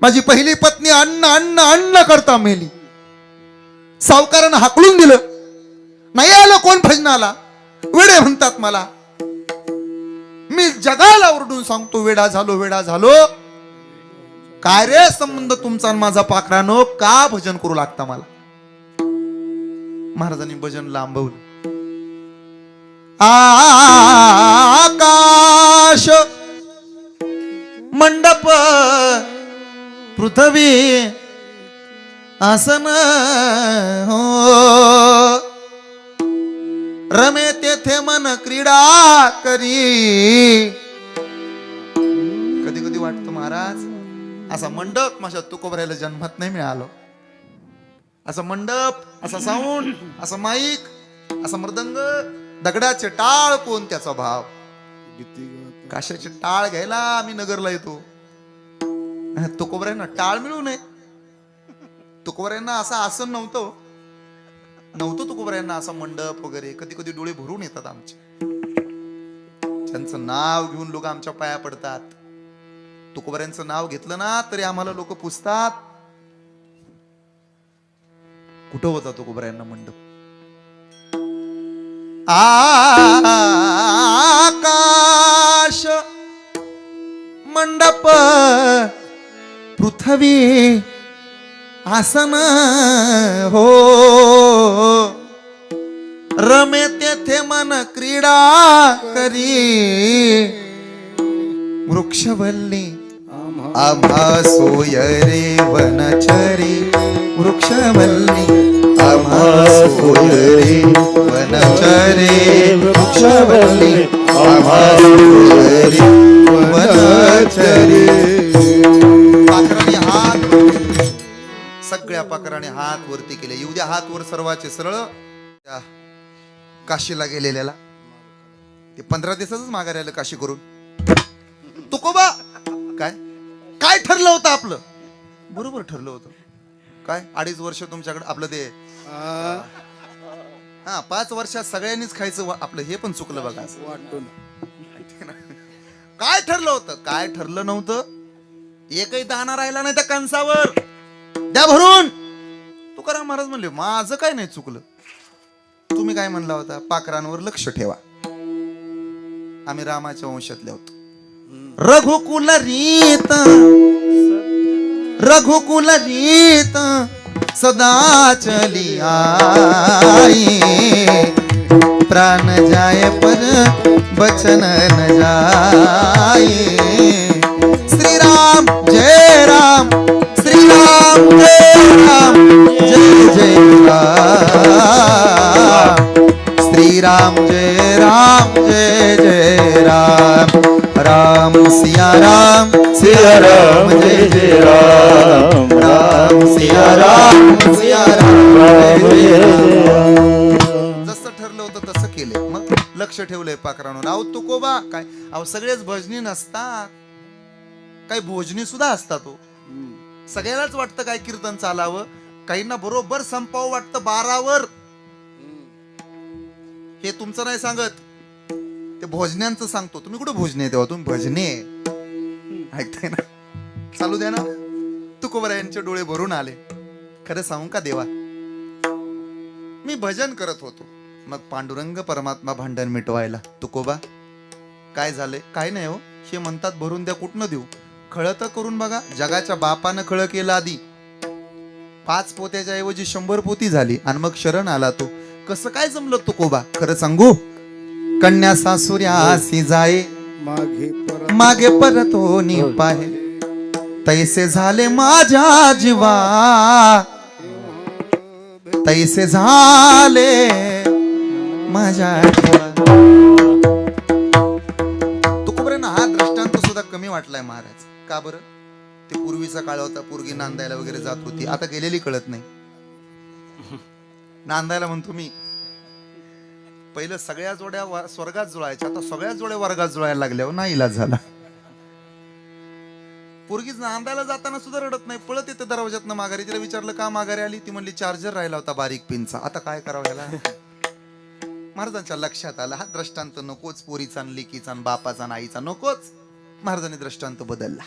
Speaker 1: माझी पहिली पत्नी अन्न अन्न अन्न करता मेली. सावकारानं हाकलून दिलं. नाही आलं कोण भजनाला, वेडे म्हणतात मला. मी जगाला ओरडून सांगतो, वेडा झालो वेडा झालो. काय रे संबंध तुमचा आणि माझा पाखरानो, का भजन करू लागता मला. महाराजांनी भजन लांबवलं. आकाश मंडप पृथ्वी आसन हो, रमे तेथे मन क्रीडा करी. कधी कधी वाटतं महाराज, असा मंडप माझ्या तुकोबारायला जन्मात नाही मिळालो. असा मंडप, असा साऊंड, असा माईक, असा मृदंग, दगडाचे टाळ कोण त्याचा भाव. काशाचे टाळ घ्यायला आम्ही नगरला येतो. तुकोबारायांना टाळ मिळू नये. तुकोबारायांना असं आसन नव्हतं. तुकोबारायांना असा मंडप वगैरे. कधी कधी डोळे भरून येतात आमचे. ज्यांचं नाव घेऊन लोक आमच्या पाया पडतात. तुकोबऱ्यांचं नाव घेतलं ना तरी आम्हाला लोक पुजतात. कुठं होता तुकोबऱ्यांना मंडप? आकाश मंडप पृथ्वी आसन हो, रमे तेथे मन क्रीडा करी. वृक्षवल्ली आम्हा सोय रे वनचरी, वृक्षवल्ली आम्हा सोय रे वनचरी, वृक्षवल्ली आम्हा सोय रे वनचरी. पाखराने हात, सगळ्या पाखराने हात वरती केले. येऊ द्या हात वर सर्वाचे सरळ. त्या काशीला गेलेल्याला ते 15 दिवसाच माघारी आलं काशी करून. तुकोबा काय काय ठरलं होतं आपलं? बरोबर ठरलं होतं. काय 2.5 वर्ष तुमच्याकडे आपलं ते 5 वर्षात सगळ्यांनीच खायचं आपलं हे पण चुकलं बघा. काय ठरलं होतं? काय ठरलं नव्हतं. एकही दाना राहिला नाही त्या कंसावर. द्या भरून. तुकाराम महाराज म्हणले माझं काय नाही चुकलं. तुम्ही काय म्हणला होता? पाखरांवर लक्ष ठेवा. आम्ही रामाच्या वंशातले होतो. रघुकुल रीत, रघुकुल रीत सदा चली आई. प्राण जाए पर बचन न जाए. श्री राम जय राम, श्री राम जय राम, जय जय राम. श्री राम जय राम, जय जय राम. राम सिया राम,
Speaker 2: सिया राम जय जय राम,
Speaker 1: राम सिया राम, सिया राम जय राम. जसं ठरलं होतं तसं केले. मग लक्ष ठेवलंय पाखरांवर. अहो तुकोबा काय, अहो सगळेच भजनी नसतात, काही भोजनी सुद्धा असतात. हो सगळ्यालाच वाटतं काय कीर्तन चालावं, काहींना बरोबर संपावं वाटतं 12वर. हे तुमचं नाही सांगत, ते भोजन्यांचं सांगतो. तुम्ही कुठे भोजने तेव्हा तुम्ही भजने ऐकताय ना. चालू द्या ना. तुकोबरा यांचे डोळे भरून आले. खरं सांगू का देवा, मी भजन करत होतो. मग पांडुरंग परमात्मा भांडण मिटवायला. तुकोबा काय झालंय? काय नाही हो. हे म्हणतात भरून द्या, कुठनं देऊ? खळ तर करून बघा. जगाच्या बापानं खळ केलं आधी. 5 पोत्याच्या ऐवजी 100 पोती झाली आणि मग शरण आला तो. कसं काय जमलं तुकोबा? खरं सांगू, कन्या सासुऱ्यासी जाये मागे परत होनी पाहे. तैसे झाले माझ्या जीवा, तैसे झाले माझ्या जीवा. तुकोबऱ्यांना हा दृष्टांत सुद्धा कमी वाटलाय महाराज. का बरं? ते पूर्वीचा काळ होता, पोरगी नांदायला वगैरे जात होती. आता गेलेली कळत नाही. नांदायला म्हणतो मी. पहिलं सगळ्या जोड्या स्वर्गात जुळायच्या, आता सगळ्या जोड्या वर्गात जुळायला लागल्यावर नाही इलाज झाला. पोरगीच नांदायला जाताना सुद्धा रडत नाही, पळत येते दरवाजातनं माघारी. तिला विचारलं का माघारी आली? ती म्हणली चार्जर राहिला होता बारीक पिनचा. आता काय करावं याला? महाराजांच्या लक्षात आलं हा दृष्टांत नकोच. पोरीचा, लेकीचा, बापाचा, आईचा नकोच. महाराजांनी दृष्टांत बदलला.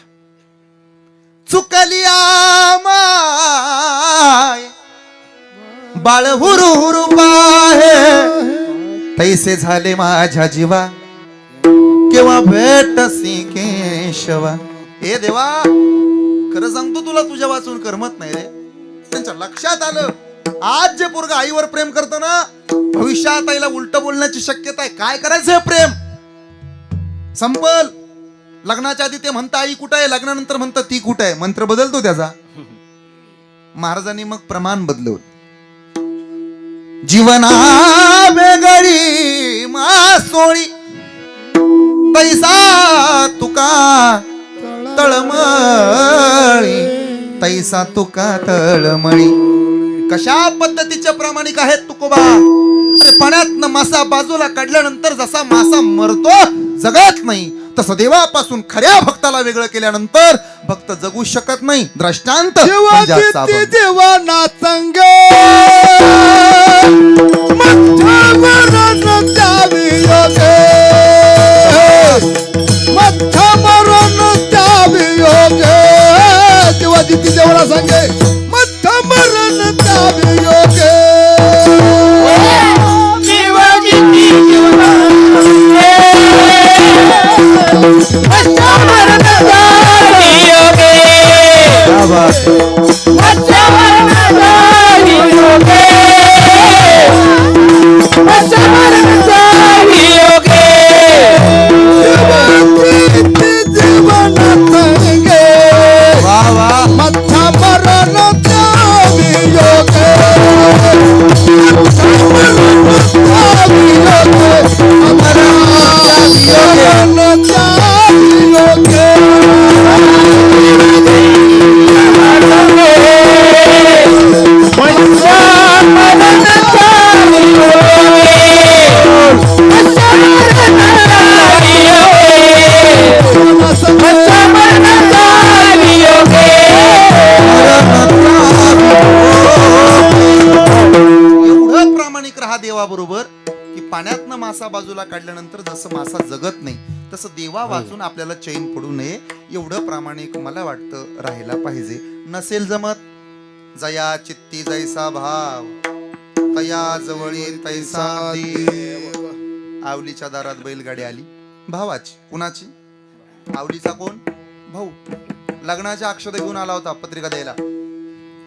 Speaker 1: चुकली माय बाळ हुरु हुरु पाहे, तैसे झाले माझ्या जीवा केव्हा भेटसी केशवा. ए देवा, खरं सांगतो तुला, तुझ्या वाचून करमत नाही रे. त्यांच्या लक्षात आलं आज जे पोरग आईवर प्रेम करतो ना, भविष्यात आईला उलट बोलण्याची शक्यता आहे. काय करायचं हे प्रेम? संपल. लग्नाच्या आधी ते म्हणतं आई कुठं आहे, लग्नानंतर म्हणतं ती कुठं आहे. मंत्र बदलतो त्याचा. महाराजांनी मग प्रमाण बदलवलं. जीवना वेगळी मासोळी तैसा तुका तळमळी, तैसा तुका तळमळी. कशा पद्धतीचे प्रामाणिक आहेत तुकोबा. अरे पाण्यातनं मासा बाजूला काढल्यानंतर जसा मासा मरतो, जगत नाही, तसं देवापासून खऱ्या भक्ताला वेगळं केल्यानंतर भक्त जगू शकत नाही. दृष्टांत
Speaker 3: देवा नाचंग
Speaker 1: मासा बाजूला काढल्यानंतर जसं मासा जगत नाही तसं देवा वाचून आपल्याला चैन पडू नये एवढं प्रामाणिक मला वाटतं राहायला पाहिजे. नसेल जमत जया चित्ती जैसा भाव तया जवळी तैसा देव. आवलीच्या दारात बैलगाडी आली भावाची. कुणाची? आवलीचा कोण? भाऊ. लग्नाच्या अक्षता घेऊन आला होता पत्रिका द्यायला.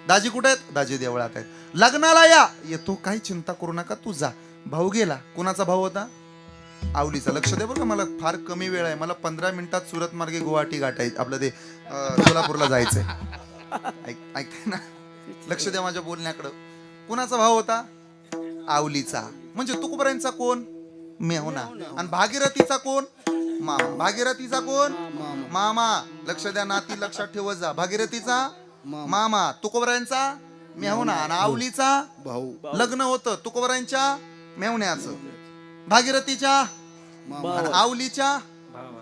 Speaker 1: दाजी कुठे आहेत? दाजी देवळात आहेत. लग्नाला या. येतो, काही चिंता करू नका, तू जा. भाऊ गेला. कुणाचा भाऊ होता? आवलीचा. लक्ष दे बरं, मला फार कमी वेळ आहे. मला 15 मिनिटात सुरत मार्गे गुवाहाटी गाठायचं, आपलं ते सोलापूरला जायचंय. ऐकताय ना? लक्ष द्या माझ्या बोलण्याकडं. कुणाचा भाऊ होता? आवलीचा. म्हणजे तुकोबरांचा कोण? मेहुणा. आणि भागीरथीचा कोण? मामा. भागीरथीचा कोण? मामा. लक्ष द्या, नाती लक्षात ठेवत जा. भागीरथीचा मामा, तुकोबरांचा मेहुणा. आणि आवलीचा
Speaker 3: भाऊ.
Speaker 1: लग्न होतं तुकोबरांच्या मेहुण्याचं, भागीरथीच्या आणि आवलीच्या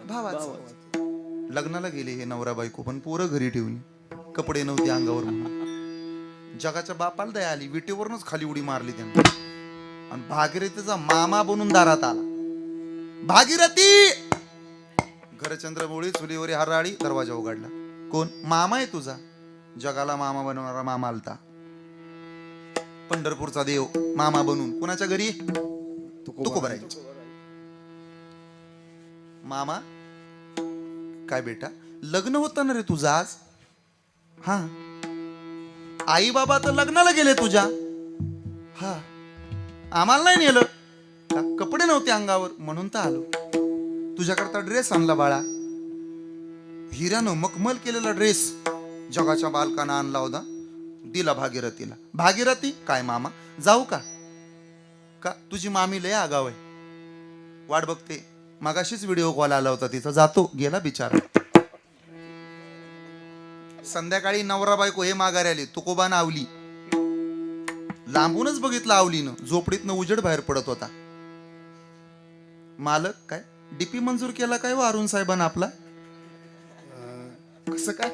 Speaker 1: भावाचं. लग्नाला गेले हे नवरा बायको, पण पोरं घरी ठेवली, कपडे नव्हते अंगावर म्हणून. जगाच्या बापाला दया आली, विटेवरूनच खाली उडी मारली त्यांना. आणि भागीरथीचा मामा बनून दारात आला. भागीरथी! घरचंद्रमुळी चुलीवरी हराळी. दरवाजा उघडला. कोण? मामा आहे तुझा. जगाला मामा बनवणारा मामा आलता. पंढरपूरचा देव मामा बनून. कुणाच्या घरी? तुकोबरायांच्या. मामा काय बेटा, लग्न होतं ना रे तुझं आज? हा. आई बाबा तर लग्नाला गेले तुझ्या. हा. आम्हाला नाही नेलं का? कपडे नव्हते अंगावर म्हणून तर आलो. तुझ्याकरता ड्रेस आणला बाळा, हिऱ्यानं मखमल केलेला ड्रेस जगाच्या बालकानं आणला होता, दिला भागीरथीला. भागीरथी काय मामा जाऊ का? का तुझी मामी लय आगाव आहे, वाट बघते. मगाशीच व्हिडिओ कॉल आला होता तिचा, जातो. गेला बिचारा. संध्याकाळी नवरा बायको हे माघारी आले. तुकोबान आवली. लांबूनच बघितलं आवलीनं. झोपडीतनं उजेड बाहेर पडत होता. मालक काय डीपी मंजूर केला काय अरुण साहेबांना आपला? कसं काय?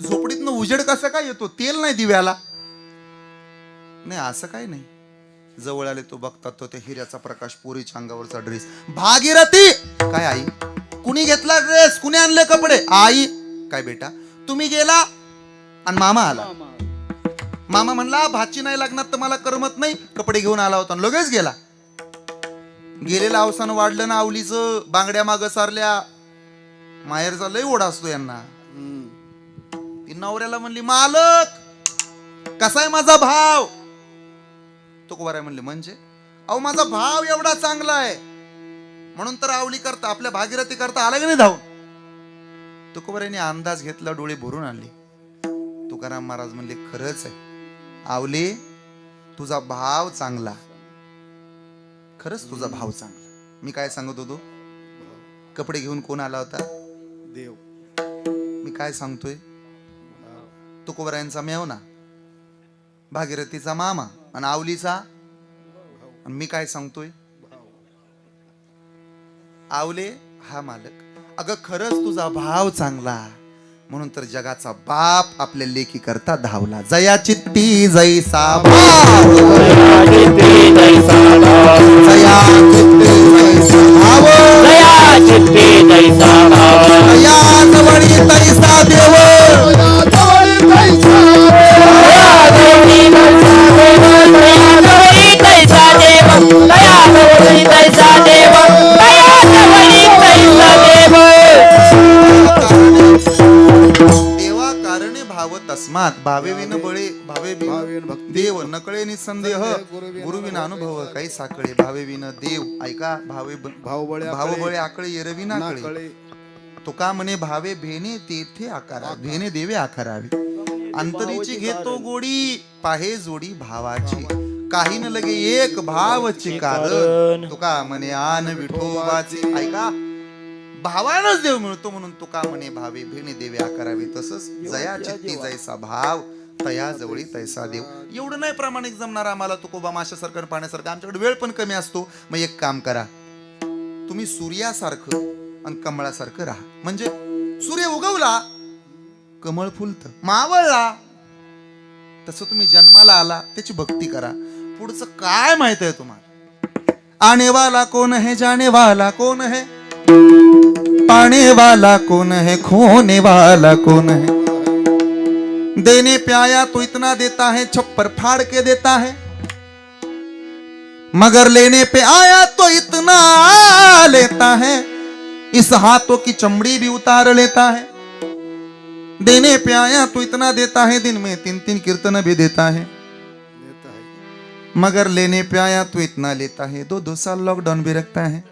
Speaker 1: झोपडीतनं उजेड कसं काय येतो? तेल नाही दिव्याला? नाही असं काय नाही. जवळ आले तो बघतात तो त्या हिऱ्याचा प्रकाश, पोरीच्या अंगावरचा ड्रेस. भागीरथी काय आई, कुणी घेतला ड्रेस? कुणी आणले कपडे? आई काय बेटा, तुम्ही गेला आणि मामा आला. मामा म्हणला भाची नाही लग्नात तर मला करमत नाही, कपडे घेऊन आला होता लगेच गेला. गेलेला अवसान वाढलं ना आवलीचं. बांगड्या माग सारल्या. माहेरचा लय ओढा असतो यांना. ती नवऱ्याला म्हणली मालक कसाय माझा भाव? तुकोबाराय म्हणले म्हणजे? अहो माझा भाव एवढा चांगला आहे म्हणून तर आवली करता, आपल्या भागीरथी करता आला की नाही धावून. तुकोबारायने अंदाज घेतला, डोळे भरून आणले. तुकाराम महाराज म्हणले खरंच आहे आवले, तुझा भाव चांगला. खरंच तुझा भाव चांगला. मी काय सांगत होतो? कपडे घेऊन कोण आला होता?
Speaker 3: देव.
Speaker 1: मी काय सांगतोय? तुकोबरायांचा मेवना, भागीरथीचा मामा आणि आवलीचा. आणि मी काय सांगतोय? आवले हा मालक. अगं खरंच तुझा भाव चांगला म्हणून तर जगाचा बाप आपल्या लेकी करता धावला. जया चित्ती जैसा भाव, जया चित्ती जैसा भाव,
Speaker 2: जया चित्ती जैसा भाव,
Speaker 1: तया जवळी तैसा देव, देवा कारणे भाव तस्मात भावे विन बळे भावे विन देव नकळे निसंदेह गुरुविन अनुभव काही साकळे. भावे विन देव ऐका, भावे भाव बळे आकळे एरवी नाकळे. तुका म्हणे भावे भेने तेथे आकारा, भेने देवे आकारावे. अंतरीची घेतो गोडी पाहे जोडी भावाची, काही न लगे एक भावचे कारण. तुका म्हणे आन विठोबाचे. ऐका, भावानच देव मिळतो म्हणून तुका म्हणे भावे भेने देवे आकारावे. तसंच जया चित्ती जैसा भाव तया जवळी तैसा देव. एवढं नाही प्रामाणिक जमणार आम्हाला तुकोबा माशासारखं आणि पाण्यासारखं. आमच्याकडे वेळ पण कमी असतो. मग एक काम करा, तुम्ही सूर्यासारखं आणि कमळासारखं राहा. म्हणजे सूर्य उगवला कमळ फुलतं, मावळला तसं तुम्ही जन्माला आला त्याची भक्ती करा. पुढचं काय माहित आहे तुम्हाला? आने वाला कौन है, जाने वाला कौन है, पाने वाला कौन है, खोने वाला कौन है। देने पे आया तो इतना देता है, छप्पर फाड़ के देता है, मगर लेने पे आया तो इतना लेता है, इस हाथों की चमड़ी भी उतार लेता है। देने पे आया तो इतना देता है, दिन में 3-3 कीर्तन भी देता है, मगर लेने पे आया तो इतना लेता है, 2-2 साल लॉकडाउन भी रखता है।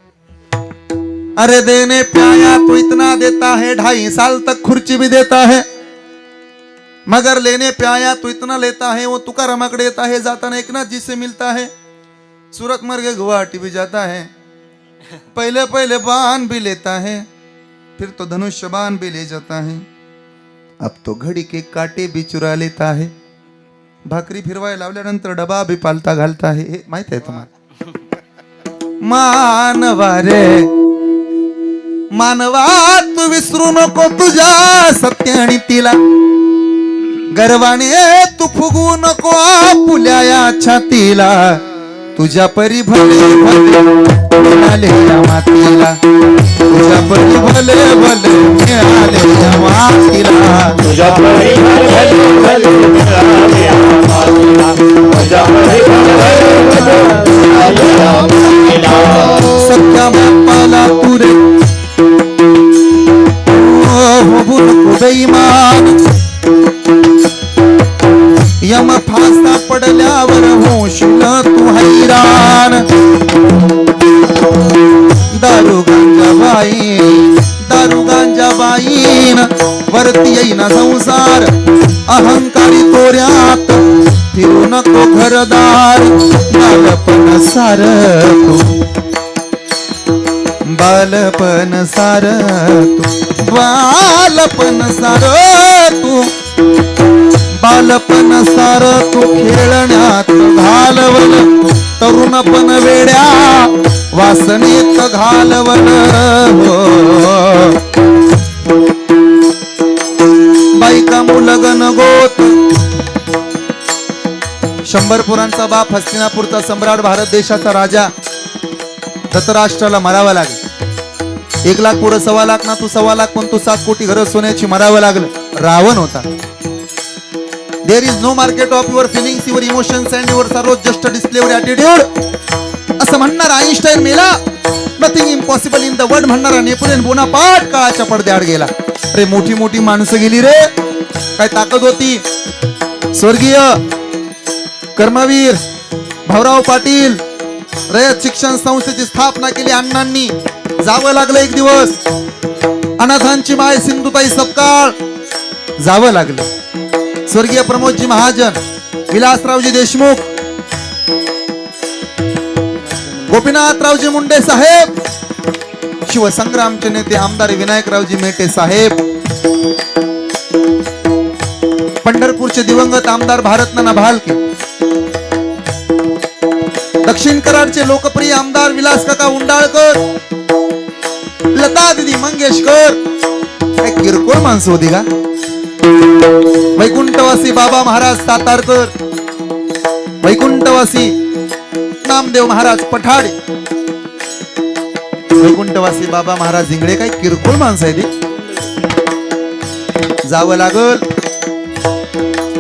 Speaker 1: अरे देने पे आया तो इतना देता है, 2.5 साल तक खुर्ची भी देता है, मगर लेने पे आया तो इतना लेता है। वो तुकाराम आंकड़े देता है, जाता ना एकनाथ जी से मिलता है, सूरत मर के गुवाहाटी भी जाता है, पहले पहले बाण भी लेता है, फिर तो धनुष्य बाण भी ले जाता है, अब तो घड़ी के काटे भी चुरा लेता है, भाकरी फिरवाय लावल्यानंतर डबा भी पालता घालता है। हे माहित आहे तुम्हाला? मानवा रे मानवा, तू विसरू नको तुझ्या सत्यानितीला, गर्वाने तू फुगू नको आपुल्या या छातीला, तुझ्या परी भले भले मिळाले या मातीला, तुझ्या परी भले भले मिळाले या मातीला,
Speaker 2: तुझ्या परी भले भले मिळाले या मातीला, तुझ्या परी भले भले मिळाले या मातीला।
Speaker 1: सत्या बापाला तू रे होऊ नको बेईमान, यम फासा पडल्यावर होशील तू हैराण। दारू गांजा बाईन वरती येईना संसार, अहंकारी तोऱ्यात फिरू नको घरदार, बालपण सार तू, बालपण सार तू, बालपण सार तू, बालपण सार तू खेळण्यात घालवल, तरुणपण वेड्या वासनेत घालवल हो। बायका मुलगन गोत, 100 पुरांचा बाप, हस्तिनापूरचा सम्राट, भारत देशाचा राजा, धृतराष्ट्राला मरावं लागलं। 1 लाख पुढं 1.25 लाख ना, तू 1.25 लाख पण तू 7 कोटी घरं सोन्याची मरावं लागलं। रावण होता। There is no market of your feelings, your emotions and your sorrows, just display your attitude असं म्हणणारा आईन्स्टाईन मेला, nothing impossible in the world म्हणणारा नेपोलियन बोनापार्ट काळाच्या पडद्याआड गेला। अरे मोठी मोठी माणसं गेली रे, काय ताकद होती। स्वर्गीय कर्मवीर भाऊराव पाटील रयत शिक्षण संस्थेची स्थापना केली अण्णांनी, जावं लागलं एक दिवस। अनाथांची माय सिंधुताई सपकाळ जावं लागलं। स्वर्गीय प्रमोदजी महाजन, विलासरावजी देशमुख, गोपीनाथरावजी मुंडे साहेब, शिवसंग्रामचे नेते आमदार विनायकरावजी मेटे साहेब, पंढरपूरचे दिवंगत आमदार भारतनाना भालके, दक्षिण कराडचे लोकप्रिय आमदार विलास काका उंडाळकर, लता दिदी मंगेशकर, काय किरकोळ माणसं होती का? वैकुंठवासी बाबा महाराज सातारकर, वैकुंठवासी नामदेव महाराज पठाडे, वैकुंठवासी बाबा महाराज झिंगडे, काही किरकोळ माणसं आहे ती। जावं लागल।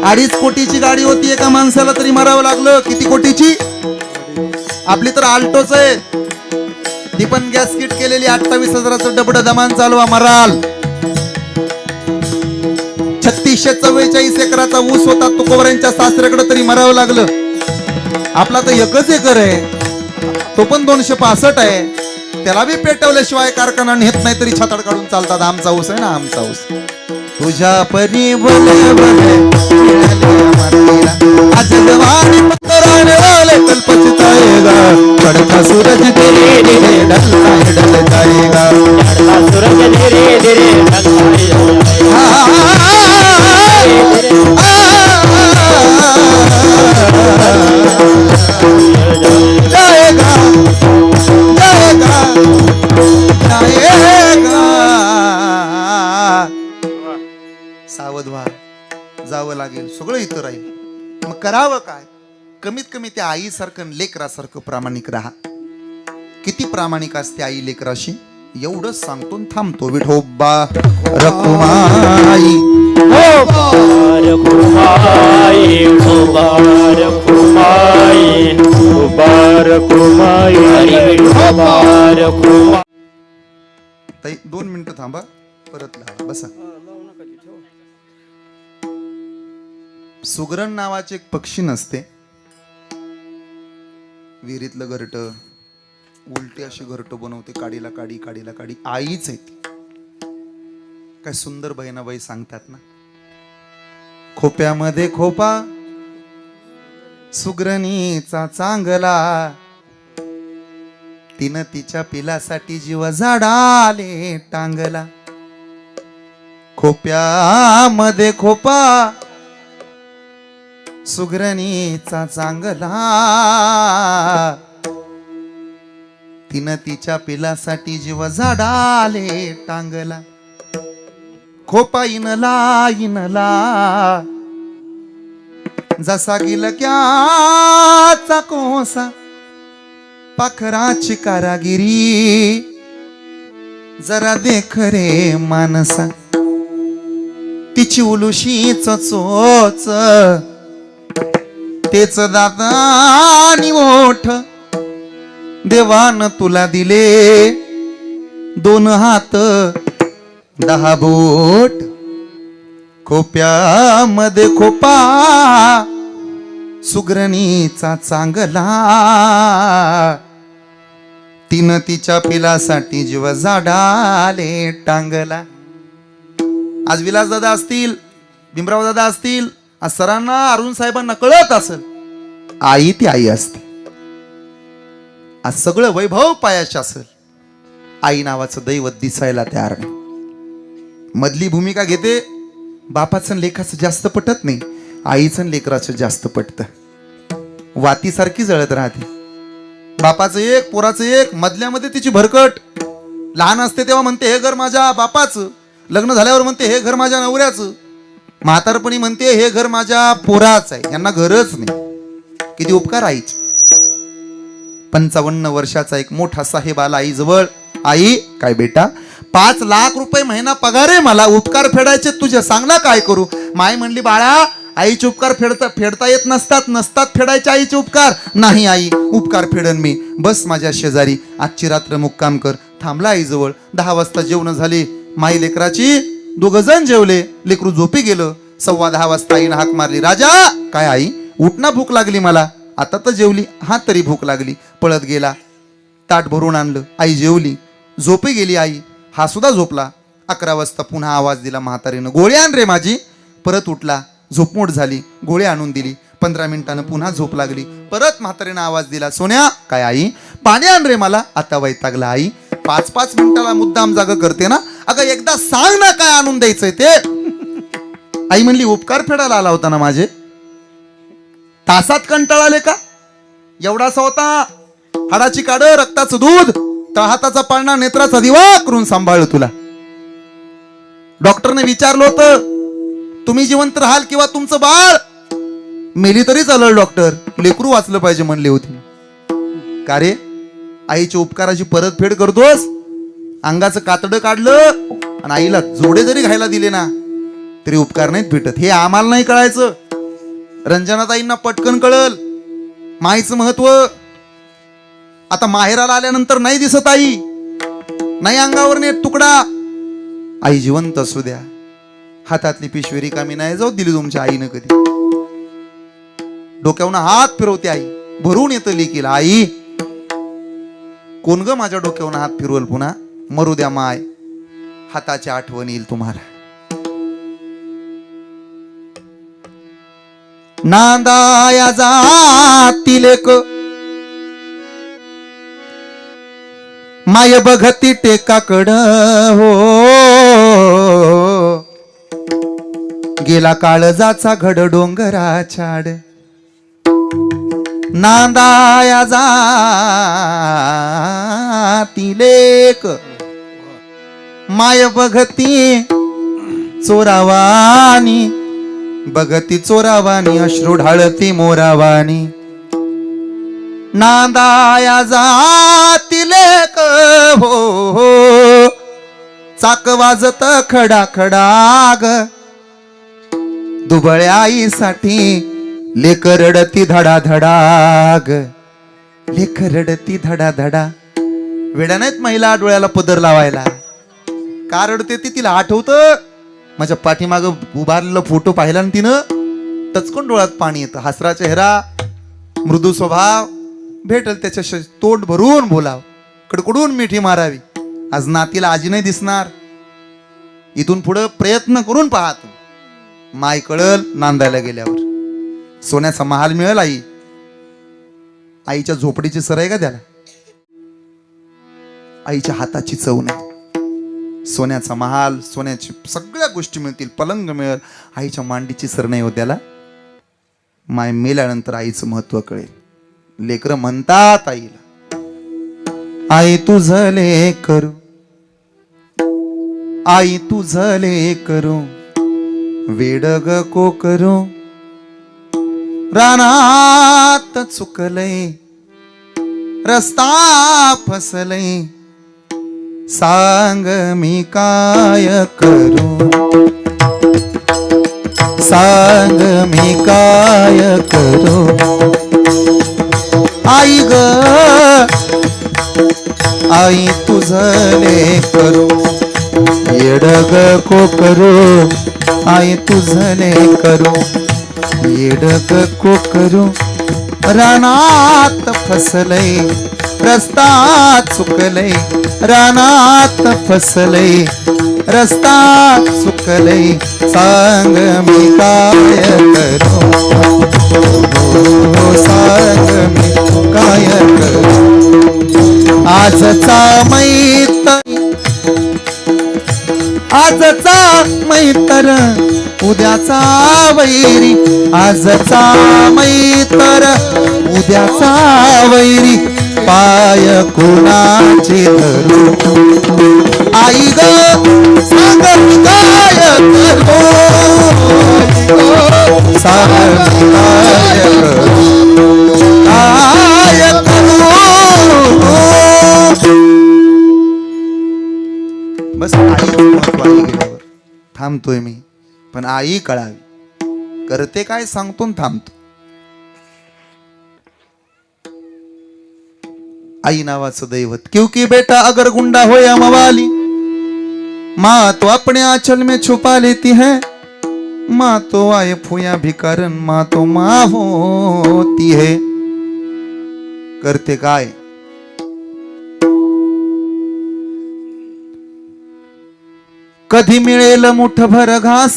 Speaker 1: 2.5 कोटीची गाडी होती, एका माणसाला तरी मरावं लागलं। किती कोटीची? आपली तर आल्टोच आहे, ती पण गॅस किट केलेली, 28,000चं डबड दमान चालवा, मराल। 3644 एकराचा ऊस होता, तुकोबऱ्यांच्या सासऱ्याकडे तरी मरावं लागलं। आपला तर 1 एकर आहे, तो पण 265 आहे, त्याला बी पेटवल्याशिवाय कारखाना नेत नाही, तरी छाताड काढून चालतात। आमचा ऊस आहे ना, आमचा ऊस। तुझ्या परी भले भले मिळाले मातीला, आज जवानी पत्तराने वाले कल्पचित आएगा, चढ़ता सूरज धीरे धीरे ढलता है ढल जाएगा,
Speaker 2: चढ़ता सूरज धीरे धीरे ढलता है ढल
Speaker 1: जाएगा, जाएगा, जाएगा। सावध व्हा, जावं लागेल, सगळं इथं राहील। मग करावं काय? कमीत कमी त्या आईसारखं लेकरासारखं प्रामाणिक राहा। किती प्रामाणिक असते आई लेकराशी एवढंच सांगतो आणि थांबतो. विठोबा रखुमाई
Speaker 2: रखुमाई रखुमाई.
Speaker 1: ताई 2 मिनिटं थांबा परत लावा बसा. सुगरण नावाचे एक पक्षी नसते. विहिरीतलं घरट उलटी अशी घरट बनवते. काडीला काडी काडीला काडी आईच आहे ती. काय सुंदर बहिणाबाई सांगतात ना. खोप्यामध्ये खोपा सुगरणीचा चांगला तिनं तिच्या पिलासाठी जीव झाडाले टांगला. खोप्यामध्ये खोपा सुगरणीचा चांगला तिनं तिच्या पिलासाठी जीव झाडाले टांगला. खोपा इनला जसा गिलक्याचा कोसा पाखराची कारागिरी जरा देख रे मानसा. तिची उलुशीच चोच तेच दातानी ओठ देवान तुला दिले 2 हात 10 बोट. खोप्यामध्ये खोपा सुगरणीचा चांगला तिनं तिच्या पिलासाठी जीव झाडाले टांगला. आज विलास दादा असतील भीमराव दादा असतील आज सरांना अरुण साहेबांना कळत असेल आई ती आई असते. आज सगळं वैभव पायाचे असेल आई नावाचं दैवत दिसायला तयार नाही. मधली भूमिका घेते. बापाचं लेखाचं जास्त पटत नाही आईचं लेकराचं जास्त पटतं. वातीसारखी जळत राहते. बापाचं एक पोराचं एक मधल्यामध्ये तिची भरकट. लहान असते तेव्हा म्हणते हे घर माझ्या बापाचं. लग्न झाल्यावर म्हणते हे घर माझ्या नवऱ्याचं. म्हातारपणी म्हणते हे घर माझ्या पोराचं आहे. यांना घरच नाही. किती उपकार आईचे. 55 वर्षाचा एक मोठा साहेब आला आई जवळ. आई काय बेटा 5 लाख रुपये महिना पगार आहे मला. उपकार फेडायचे तुझे सांग ना काय करू. माय म्हणली बाळा आईचे उपकार फेडता येत नसतात फेडायचे आईचे उपकार. नाही आई उपकार फेडन मी. बस माझ्या शेजारी आजची रात्र मुक्काम कर. थांबला आई जवळ. 10 वाजता जेवण झाले. माई लेकराची 2 जण जेवले. लेकरू झोपी गेलं. 10:15 वाजता आईनं हाक मारली. राजा काय आई उठ ना भूक लागली मला. आता तर जेवली. हा तरी भूक लागली. पळत गेला. ताट भरून आणलं. आई जेवली. झोपी गेली आई. हा सुद्धा झोपला. 11 वाजता पुन्हा आवाज दिला म्हातारीनं. गोळी आण रे माझी. परत उठला. झोपमोड झाली. गोळी आणून दिली. 15 मिनिटानं पुन्हा झोप लागली. परत म्हातारीनं आवाज दिला. सोन्या काय आई पाणी आण रे मला. आता वैतागला आई. 5-5 मिनिटाला मुद्दाम जागा करते ना. अगं एकदा सांग ना काय आणून द्यायचंय ते. आई म्हणली उपकार फेडायला आला होता ना माझे. तासात कंटाळाले का. एवढासा होता हाडाची काड रक्ताचं दूध तळहाताचा पाळणा नेत्राचा दिवा करून सांभाळलं तुला. डॉक्टरने विचारलं होतं तुम्ही जिवंत राहाल किंवा तुमचं बाळ मेली तरी चालेल डॉक्टर. लेकरू वाचलं पाहिजे म्हणले होते. का रे आईच्या उपकाराची परतफेड करतोस. अंगाचं कातडं काढलं आणि आईला जोडे जरी घायला दिले ना तरी उपकार नाहीत भेटत. हे आम्हाला नाही कळायचं. रंजनाताईंना पटकन कळल माईचं महत्व. आता माहेराला आल्यानंतर नाही दिसत आई. नाही अंगावर नेत तुकडा. आई जिवंत असू द्या. हातातली पिशवी रिकामी नाही जाऊ दिली तुमच्या आईनं कधी. डोक्यावरून हात फिरवते आई. भरून येतं लेकीला. आई कोण ग माझ्या डोक्यावरून हात फिरवल पुन्हा. मरू द्या माय. हाताची आठवण येईल तुम्हाला. नांदाया जातील एक माय बघती टेकाकड हो. गेला काळजाचा घड डोंगरा छाड. नांदाया जातील एक माय बघती चोरावानी. बघती चोरावानी अश्रू ढाळती मोरावानी. नांदाया जातीले हो चाक वाजत खडा खडाग दुबळ्या आईसाठी लेक रडती धडा धडाग लेक रडती धडा धडा. वेड्या नाहीत महिला डोळ्याला पदर लावायला. का रडते ती तिला आठवतं. माझ्या पाठीमाग उभारलेला फोटो पाहिला ना तिनं, टचकन डोळ्यात पाणी येतं. हसरा चेहरा, मृदू स्वभाव, भेटल त्याच्या तोंड भरून बोलाव, कडकडून मिठी मारावी. आज नातीला आजी नाही दिसणार. इथून पुढे प्रयत्न करून पाहत माय कळल नांदायला गेल्यावर. सोन्याचा महाल मिळेल. आईच्या झोपडीची सर आहे का त्याला? आईच्या हाताची चव नाही. सोन्याचा महाल, सोन्याची सगळ्या गोष्टी मिळतील, पलंग मिळेल. आईच्या मांडीची सर नाही हो त्याला. माय मेल्यानंतर आईचं महत्व कळेल. लेकरं म्हणतात आईला, आई तुझं लेकरू, आई तुझं लेकरू, वेडग को करू, रानात चुकलय, रस्ता फसलय, सांग मी काय करू, सांग मी काय करू. आई ग आई तुझं लेकरू, येडग को करू, आई तुझं लेकरू, येडग को करू, रानात फसलय, रस्ता चुकलय, रानात फसलय, रस्ता चुकलय, सांग मी काय करू, सांग मी काय करू. आजचा मैतर उद्याचा वैरी, आजचा मैतर उद्याचा वैरी, पाय कुणाचे धरू. आई ग सांग मी काय करू, सांग मी काय करू, काय करू. बस आई महत्व आई गेल्यावर थांबतोय मी, पण आई कळावी. करते काय सांगतो न थांबतो. आई नावाचं दैवत. क्योंकि बेटा अगर गुंडा हो या मवाली, माँ तो अपने आंचल में छुपा लेती है, माँ तो आए फूया भिकारन, माँ तो माँ होती है. करते काय? कधी मिळेल मुठभर घास,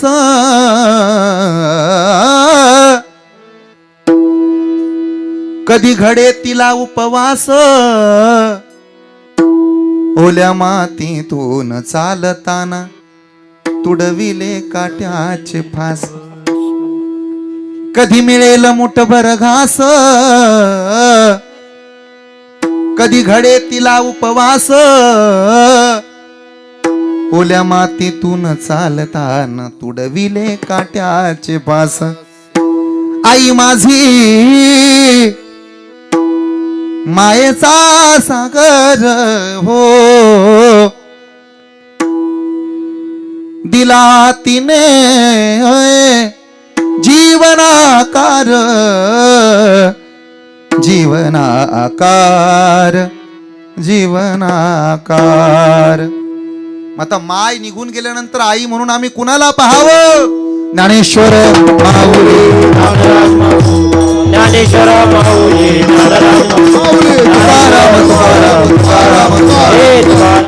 Speaker 1: कधी घडे तिला उपवास, ओल्या मातीतून चालताना तुडविले काट्याचे फास. कधी मिळेल मुठभर घास, कधी घडे तिला उपवास, ओल्या मातीतून चालताना तुडविले काट्याचे फास. आई माझी मायेचा सागर हो, दिला तिने जीवनाकार, जीवनाकार, जीवनाकार. आता माय निघून गेल्यानंतर आई म्हणून आम्ही कुणाला पाहावं? ज्ञानेश्वर माऊली,
Speaker 2: ज्ञानेश्वर माऊली,